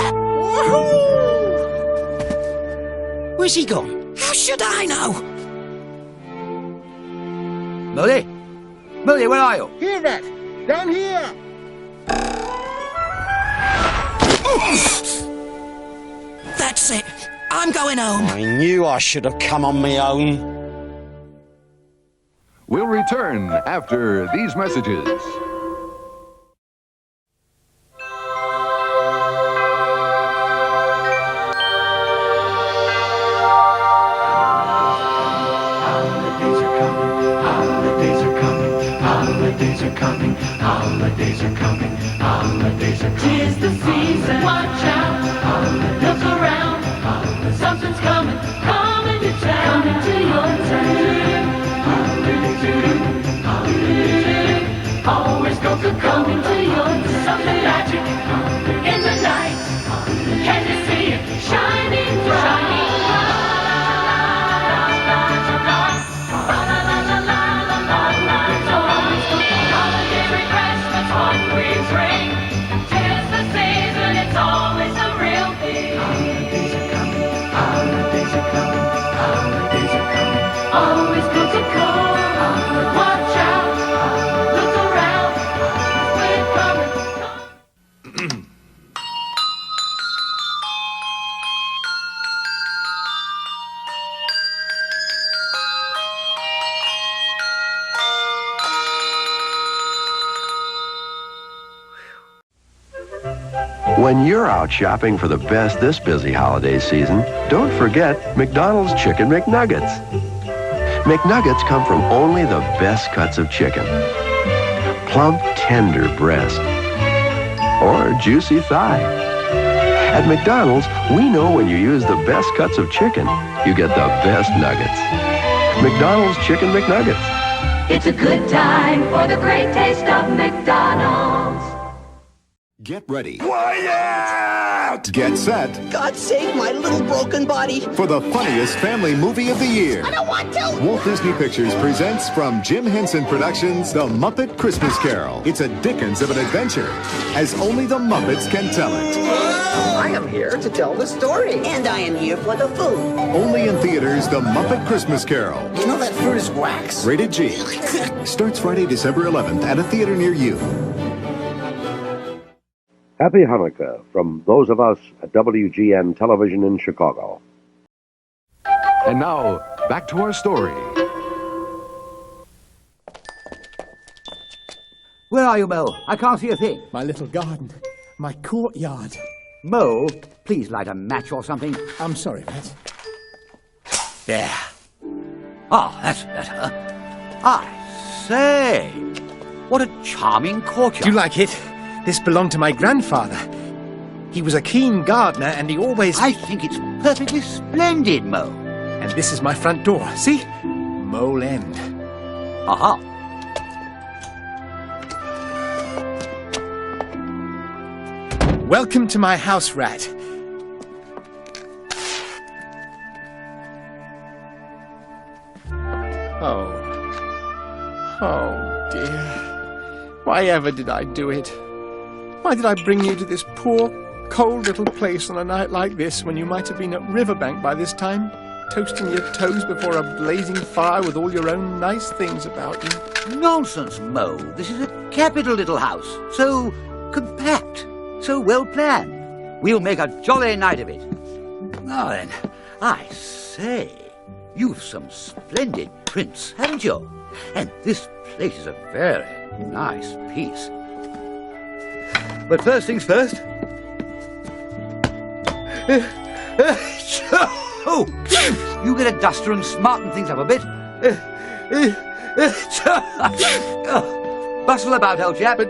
Where's he gone? How should I know? Molly? Molly, where are you? Here, Rat. Down here. That's it. I'm going home. I knew I should have come on my own. We'll return after these messages. Holidays are coming, holidays are coming. 'Tis the season, watch out, look around, something's coming, coming to town, coming to your town. Always go to coming to your town. Something magic in the night, can you see it shining bright? Shining ring. 'Tis the season, it's always a real thing. Holidays are coming, holidays are coming, holidays are coming. Always good to go. Watch out, look around, we're coming. When you're out shopping for the best this busy holiday season, don't forget McDonald's Chicken McNuggets. McNuggets come from only the best cuts of chicken. Plump, tender breast. Or juicy thigh. At McDonald's, we know when you use the best cuts of chicken, you get the best nuggets. McDonald's Chicken McNuggets. It's a good time for the great taste of McDonald's. Get ready. Quiet! Get set God save my little broken body. for the funniest family movie of the year. I don't want to. Walt Disney Pictures presents from Jim Henson Productions, The Muppet Christmas Carol. It's a Dickens of an adventure, as only the Muppets can tell it. I am here to tell the story. And I am here for the food. Only in theaters, The Muppet Christmas Carol. You know that fruit is wax. Rated G. Starts Friday, December 11th at a theater near you. Happy Hanukkah from those of us at WGN Television in Chicago. And now, back to our story. Where are you, Mo? I can't see a thing. My little garden. My courtyard. Mo, please light a match or something. I'm sorry, Rat. There. Ah, that's better. I say, what a charming courtyard. Do you like it? This belonged to my grandfather. He was a keen gardener and he always... I think it's perfectly splendid, Mo. And this is my front door. See? Mole End. Aha. Welcome to my house, Rat. Oh, dear. Why ever did I do it? Why did I bring you to this poor, cold little place on a night like this when you might have been at Riverbank by this time, toasting your toes before a blazing fire with all your own nice things about you? Nonsense, Mo. This is a capital little house. So compact. So well planned. We'll make a jolly night of it. Now then, I say, you've some splendid prints, haven't you? And this place is a very nice piece. But first things first. You get a duster and smarten things up a bit. Bustle about, old chap. The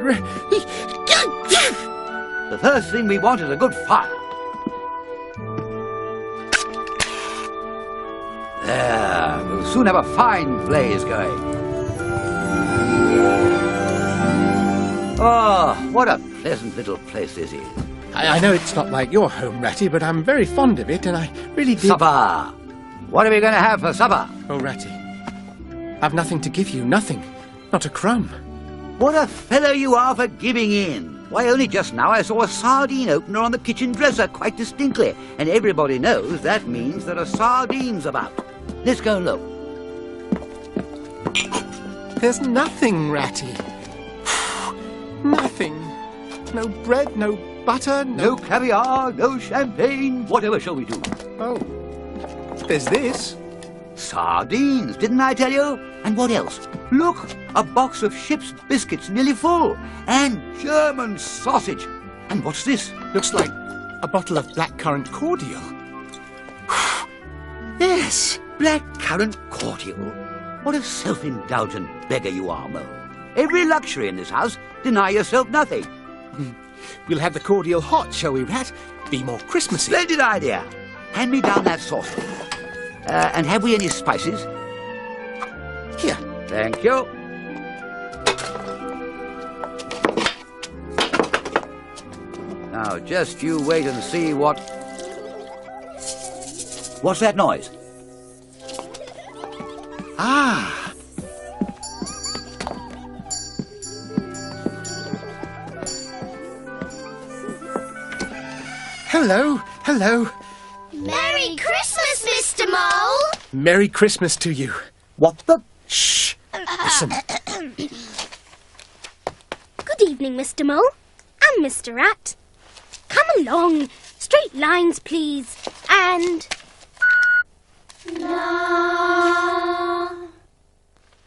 first thing we want is a good fire. There, we'll soon have a fine blaze going. Oh, what a pleasant little place this is. I know it's not like your home, Ratty, but I'm very fond of it, and I really did... Supper! What are we going to have for supper? Oh, Ratty, I've nothing to give you, nothing. Not a crumb. What a fellow you are for giving in. Why, only just now I saw a sardine opener on the kitchen dresser quite distinctly, and everybody knows that means there are sardines about. Let's go and look. There's nothing, Ratty. Nothing. No bread, no butter, no caviar, no champagne. Whatever shall we do? Oh, there's this. Sardines, didn't I tell you? And what else? Look, a box of ship's biscuits nearly full. And German sausage. And what's this? Looks like a bottle of blackcurrant cordial. Yes, blackcurrant cordial. What a self-indulgent beggar you are, Mo. Every luxury in this house, deny yourself nothing. We'll have the cordial hot, shall we, Rat? Be more Christmassy. Splendid idea. Hand me down that saucer. And have we any spices? Here. Thank you. Now, just you wait and see what... What's that noise? Ah! Hello, hello. Merry Christmas, Mr. Mole! Merry Christmas to you. What the... Shh! Listen. Good evening, Mr. Mole. And Mr. Rat. Come along. Straight lines, please. And... No.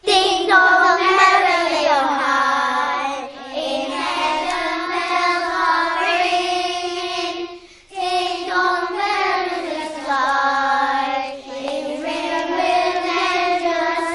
Ding dong, merrily on high. In heaven bells are ringing. Ding dong, merrily the sky. In river with angels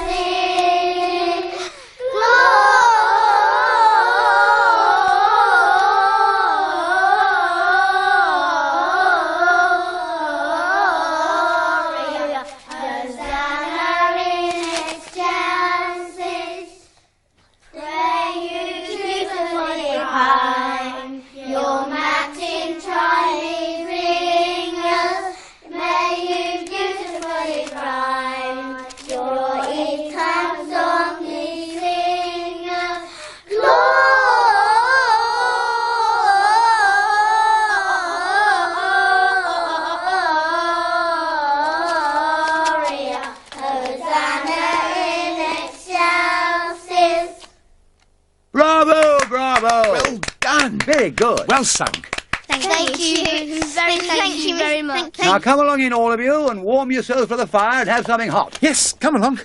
Very good. Well sung. Thank you. Thank you very much. Now come along in, all of you, and warm yourselves by the fire and have something hot. Yes, come along.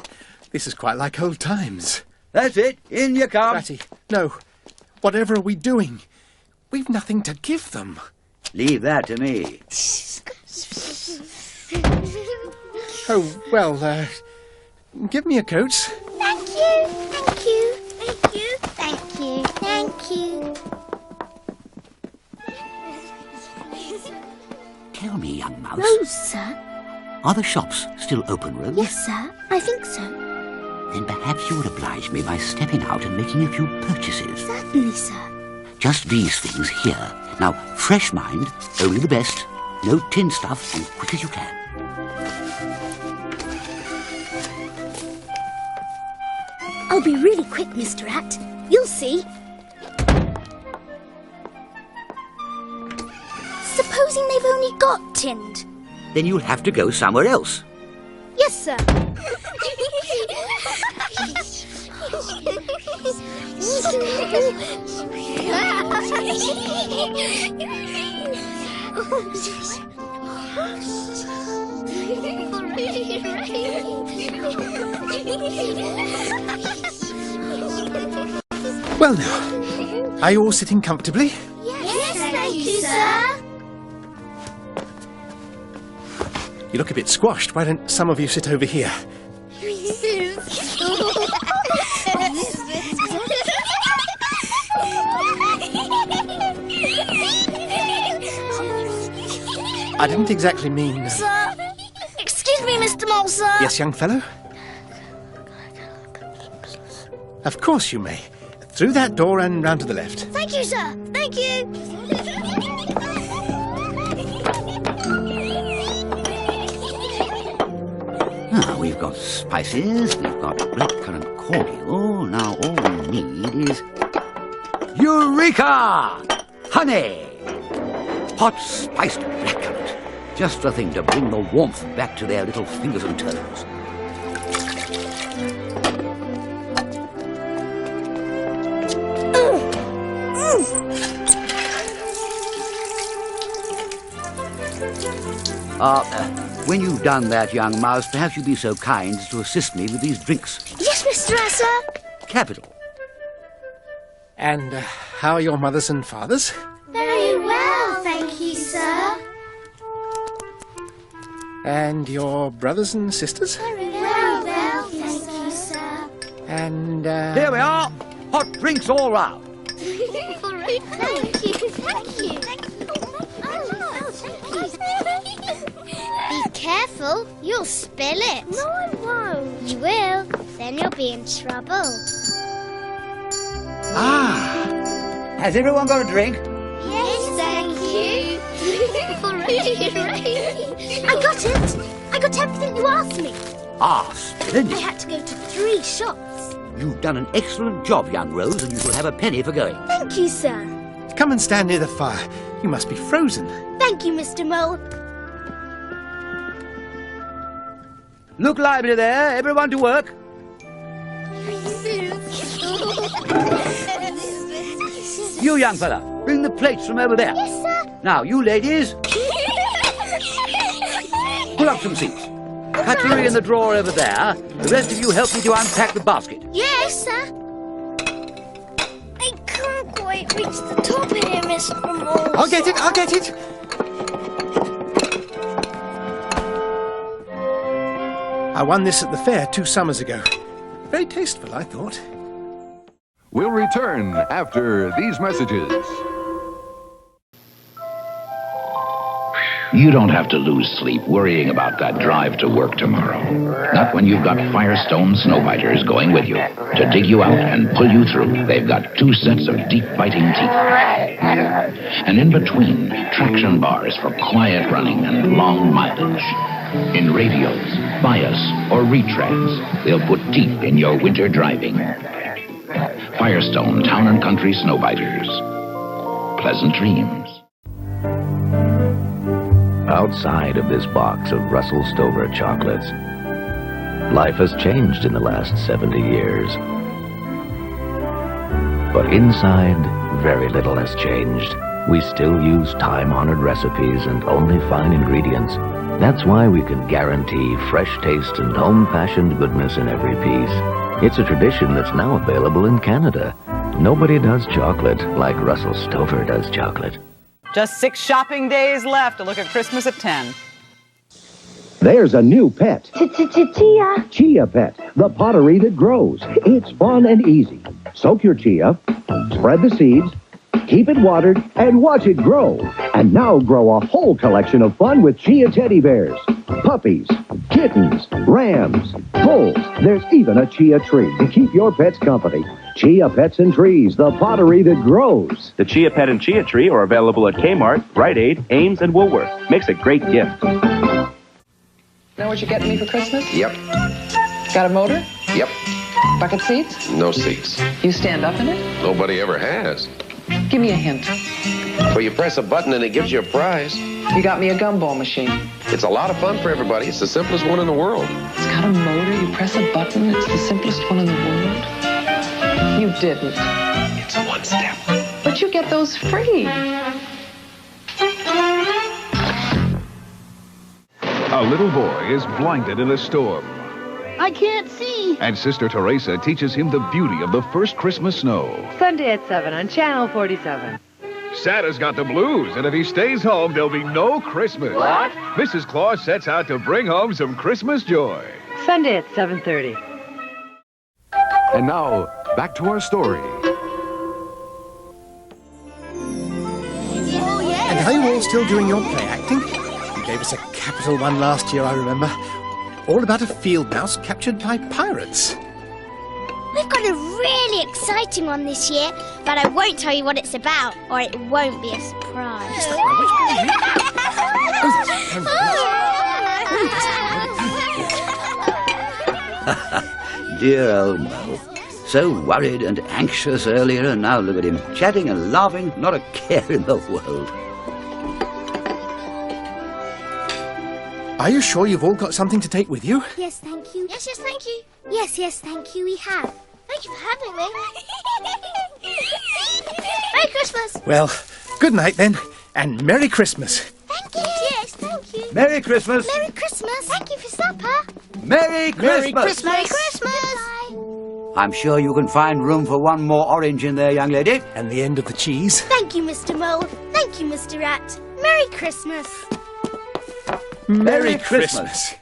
This is quite like old times. That's it. In you come. Ratty, no. Whatever are we doing? We've nothing to give them. Leave that to me. Oh, well, give me your coats. Thank you. Thank you. Thank you. Thank you. Thank you. Tell me, young mouse. Rose, sir. Are the shops still open, Rose? Yes, sir. I think so. Then perhaps you would oblige me by stepping out and making a few purchases. Certainly, sir. Just these things here. Now, fresh mind, only the best. No tin stuff, and quick as you can. I'll be really quick, Mr. Rat. You'll see. Supposing they've only got tinned. Then you'll have to go somewhere else. Yes, sir. Well now, are you all sitting comfortably? Yes, thank you, sir. You look a bit squashed. Why don't some of you sit over here? I didn't exactly mean... Sir, excuse me, Mr. Mole, sir. Yes, young fellow? Of course you may. Through that door and round to the left. Thank you, sir. Thank you. Now, we've got spices, we've got blackcurrant cordial. Now, all we need is... Eureka! Honey! Hot spiced blackcurrant. Just the thing to bring the warmth back to their little fingers and toes. When you've done that, young mouse, perhaps you'd be so kind as to assist me with these drinks. Yes, Mr. Rat, sir. Capital. And how are your mothers and fathers? Very well, thank you, sir. And your brothers and sisters? Very well, thank you, sir. And, Here we are. Hot drinks all round. Thank you, thank you. Be careful, you'll spill it. No, I won't. You will, then you'll be in trouble. Ah! Has everyone got a drink? Yes, thank you. I got it. I got everything you asked me. Ah, splendid. I had to go to 3 shops. You've done an excellent job, young Rose, and you shall have a penny for going. Thank you, sir. Come and stand near the fire. You must be frozen. Thank you, Mr. Mole. Look lively there. Everyone to work. You, young fella, bring the plates from over there. Yes, sir. Now, you ladies, pull up some seats. Cutlery in the drawer over there. The rest of you help me to unpack the basket. Yes, sir. I can't quite reach the top here, Mr. Mole. I'll get it, I'll get it. I won this at the fair 2 summers ago. Very tasteful, I thought. We'll return after these messages. You don't have to lose sleep worrying about that drive to work tomorrow. Not when you've got Firestone Snowbiters going with you. To dig you out and pull you through, they've got 2 sets of deep-biting teeth. And in between, traction bars for quiet running and long mileage. In radios, bias, or retreads, they'll put deep in your winter driving. Firestone Town and Country Snowbiters. Pleasant dreams. Outside of this box of Russell Stover chocolates, life has changed in the last 70 years. But inside very little has changed. We still use time-honored recipes and only fine ingredients. That's why we can guarantee fresh taste and home-fashioned goodness in every piece. It's a tradition that's now available in Canada. Nobody does chocolate like Russell Stover does chocolate. Just 6 shopping days left to look at Christmas at 10. There's a new pet. Chia. Chia Pet, the pottery that grows. It's fun and easy. Soak your chia, spread the seeds, keep it watered, and watch it grow. And now grow a whole collection of fun with Chia teddy bears, puppies, kittens, rams, bulls. There's even a chia tree to keep your pets company. Chia Pets and Trees, the pottery that grows. The Chia Pet and Chia Tree are available at Kmart, Rite Aid, Ames, and Woolworth. Makes a great gift. Know what you're getting me for Christmas? Yep. Got a motor? Yep. Bucket seats? No seats. You stand up in it? Nobody ever has. Give me a hint. Well, you press a button and it gives you a prize. You got me a gumball machine. It's a lot of fun for everybody. It's the simplest one in the world. It's got a motor. You press a button. It's the simplest one in the world. You didn't. It's one step. But you get those free. A little boy is blinded in a storm, I can't see. and Sister Teresa teaches him the beauty of the first Christmas snow. Sunday at 7 on Channel 47. Santa's got the blues, and if he stays home, there'll be no Christmas. What? Mrs. Claus sets out to bring home some Christmas joy. Sunday at 7:30. And now, back to our story. And are you all still doing your play acting? You gave us a capital one last year, I remember. All about a field mouse captured by pirates. We've got a really exciting one this year, but I won't tell you what it's about, or it won't be a surprise. Dear old Mo. So worried and anxious earlier, and now look at him, chatting and laughing, not a care in the world. Are you sure you've all got something to take with you? Yes, thank you. Yes, thank you. Yes, thank you, we have. Thank you for having me. Merry Christmas! Well, good night then, and Merry Christmas. Thank you. Yes, thank you. Merry Christmas! Merry Christmas! Thank you for supper. Merry Christmas! Merry Christmas! I'm sure you can find room for one more orange in there, young lady. And the end of the cheese. Thank you, Mr. Mole. Thank you, Mr. Rat. Merry Christmas! Merry Christmas.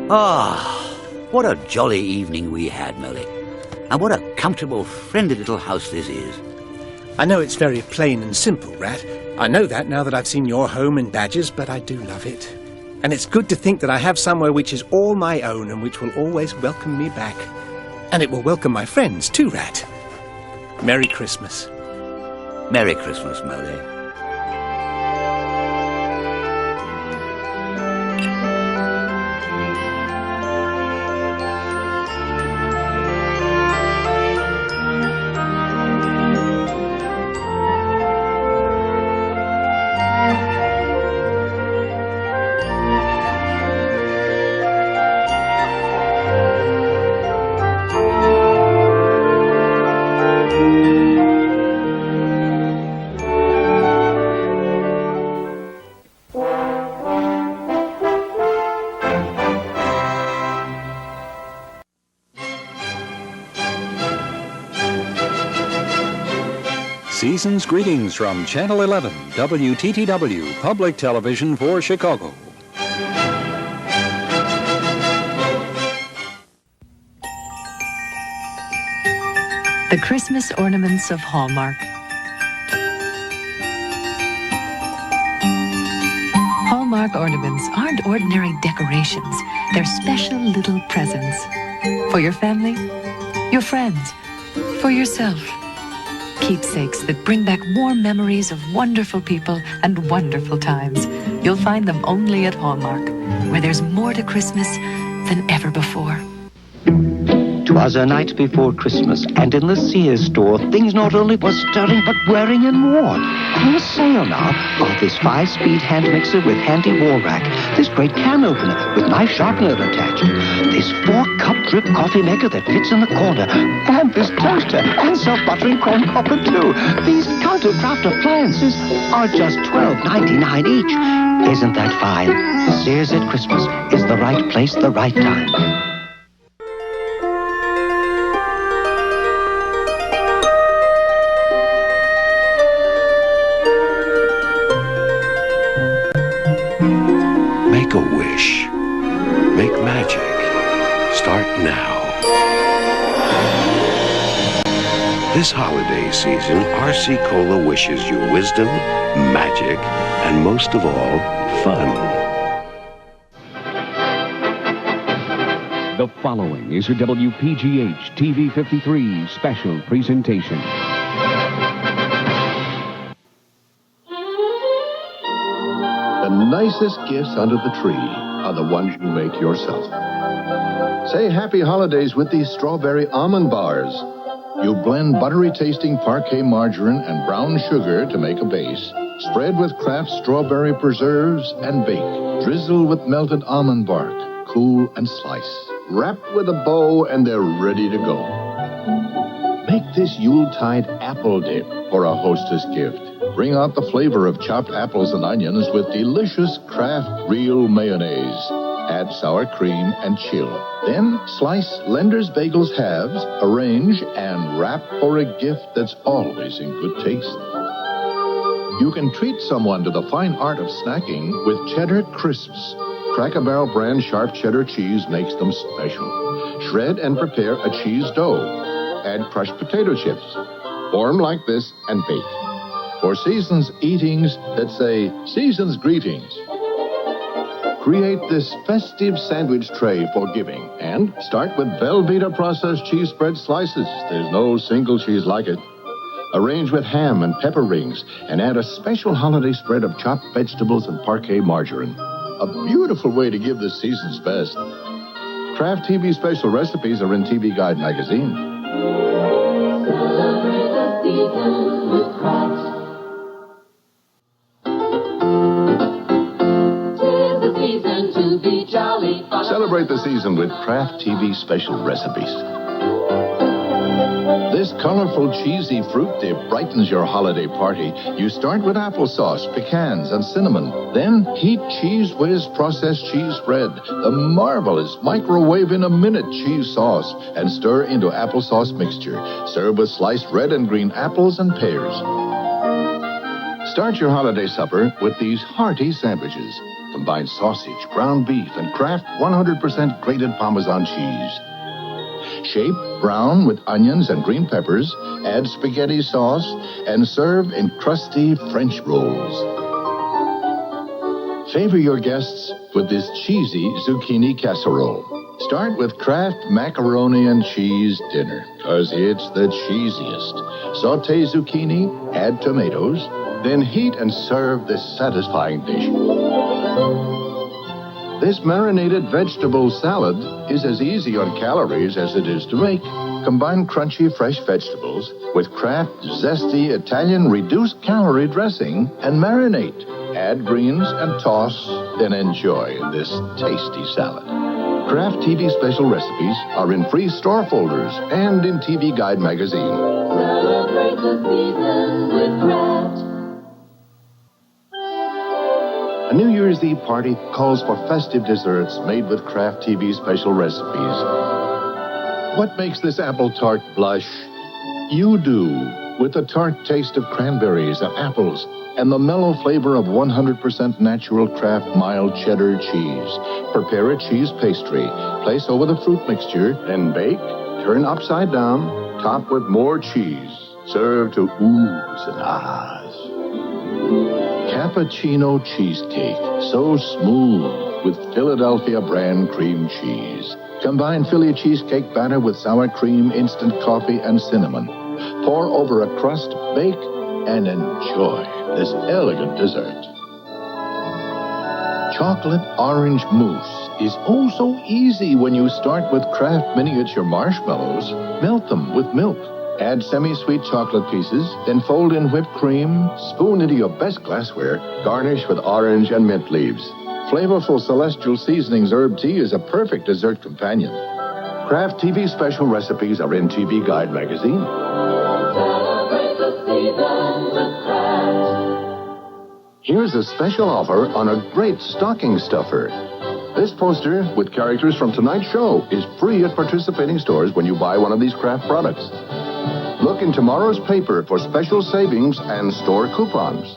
Ah, what a jolly evening we had, Molly. And what a comfortable, friendly little house this is. I know it's very plain and simple, Rat. I know that now that I've seen your home and Badger's, but I do love it. And it's good to think that I have somewhere which is all my own and which will always welcome me back. And it will welcome my friends too, Rat. Merry Christmas. Merry Christmas, Molly. Season's greetings from Channel 11, WTTW, Public Television for Chicago. The Christmas ornaments of Hallmark. Hallmark ornaments aren't ordinary decorations. They're special little presents. For your family, your friends, for yourself. Keepsakes that bring back warm memories of wonderful people and wonderful times. You'll find them only at Hallmark, where there's more to Christmas than ever before. To 'Twas a night before Christmas, and in the Sears store, things not only were stirring, but whirring and more. On sale now are this 5-speed hand mixer with handy wall rack, this great can opener with knife sharpener attached, this 4-cup drip coffee maker that fits in the corner, and this toaster and self-buttering corn popper too. These countercraft appliances are just $12.99 each. Isn't that fine? Sears at Christmas is the right place, the right time. Make a wish. Make magic. Start now. This holiday season, RC Cola wishes you wisdom, magic, and most of all, fun. The following is a WPGH TV 53 special presentation. The nicest gifts under the tree are the ones you make yourself. Say happy holidays with these strawberry almond bars. You blend buttery-tasting parquet margarine and brown sugar to make a base. Spread with Kraft strawberry preserves and bake. Drizzle with melted almond bark. Cool and slice. Wrap with a bow and they're ready to go. Make this Yuletide apple dip for a hostess gift. Bring out the flavor of chopped apples and onions with delicious Kraft real mayonnaise. Add sour cream and chill. Then slice Lender's Bagels halves, arrange, and wrap for a gift that's always in good taste. You can treat someone to the fine art of snacking with Cheddar Crisps. Cracker Barrel brand sharp cheddar cheese makes them special. Shred and prepare a cheese dough. Add crushed potato chips. Form like this and bake. For season's eatings that say season's greetings. Create this festive sandwich tray for giving and start with Velveeta processed cheese spread slices. There's no single cheese like it. Arrange with ham and pepper rings and add a special holiday spread of chopped vegetables and parquet margarine. A beautiful way to give the season's best. Kraft TV special recipes are in TV Guide magazine. Celebrate the season with Kraft. Celebrate the season with Kraft TV special recipes. This colorful, cheesy fruit dip brightens your holiday party. You start with applesauce, pecans, and cinnamon. Then heat Cheese Whiz processed cheese spread, the marvelous microwave-in-a-minute cheese sauce, and stir into applesauce mixture. Serve with sliced red and green apples and pears. Start your holiday supper with these hearty sandwiches. Combine sausage, ground beef, and Kraft 100% grated Parmesan cheese. Shape brown with onions and green peppers, add spaghetti sauce, and serve in crusty French rolls. Favor your guests with this cheesy zucchini casserole. Start with Kraft macaroni and cheese dinner, 'cause it's the cheesiest. Sauté zucchini, add tomatoes, then heat and serve this satisfying dish. This marinated vegetable salad is as easy on calories as it is to make. Combine crunchy fresh vegetables with Kraft zesty Italian reduced calorie dressing and marinate. Add greens and toss, then enjoy this tasty salad. Kraft TV special recipes are in free store folders and in TV Guide magazine. Celebrate the season with Kraft. A New Year's Eve party calls for festive desserts made with Kraft TV special recipes. What makes this apple tart blush? You do, with the tart taste of cranberries and apples and the mellow flavor of 100% natural Kraft mild cheddar cheese. Prepare a cheese pastry. Place over the fruit mixture, then bake. Turn upside down. Top with more cheese. Serve to oohs and ahs. Cappuccino cheesecake, so smooth with Philadelphia brand cream cheese. Combine Philly cheesecake batter with sour cream, instant coffee, and cinnamon. Pour over a crust, bake, and enjoy this elegant dessert. Chocolate orange mousse is oh so easy when you start with Kraft miniature marshmallows. Melt them with milk. Add semi-sweet chocolate pieces, then fold in whipped cream, spoon into your best glassware, garnish with orange and mint leaves. Flavorful Celestial Seasonings herb tea is a perfect dessert companion. Kraft TV special recipes are in TV Guide magazine. Celebrate the season with Kraft. Here's a special offer on a great stocking stuffer. This poster, with characters from tonight's show, is free at participating stores when you buy one of these Kraft products. Look in tomorrow's paper for special savings and store coupons.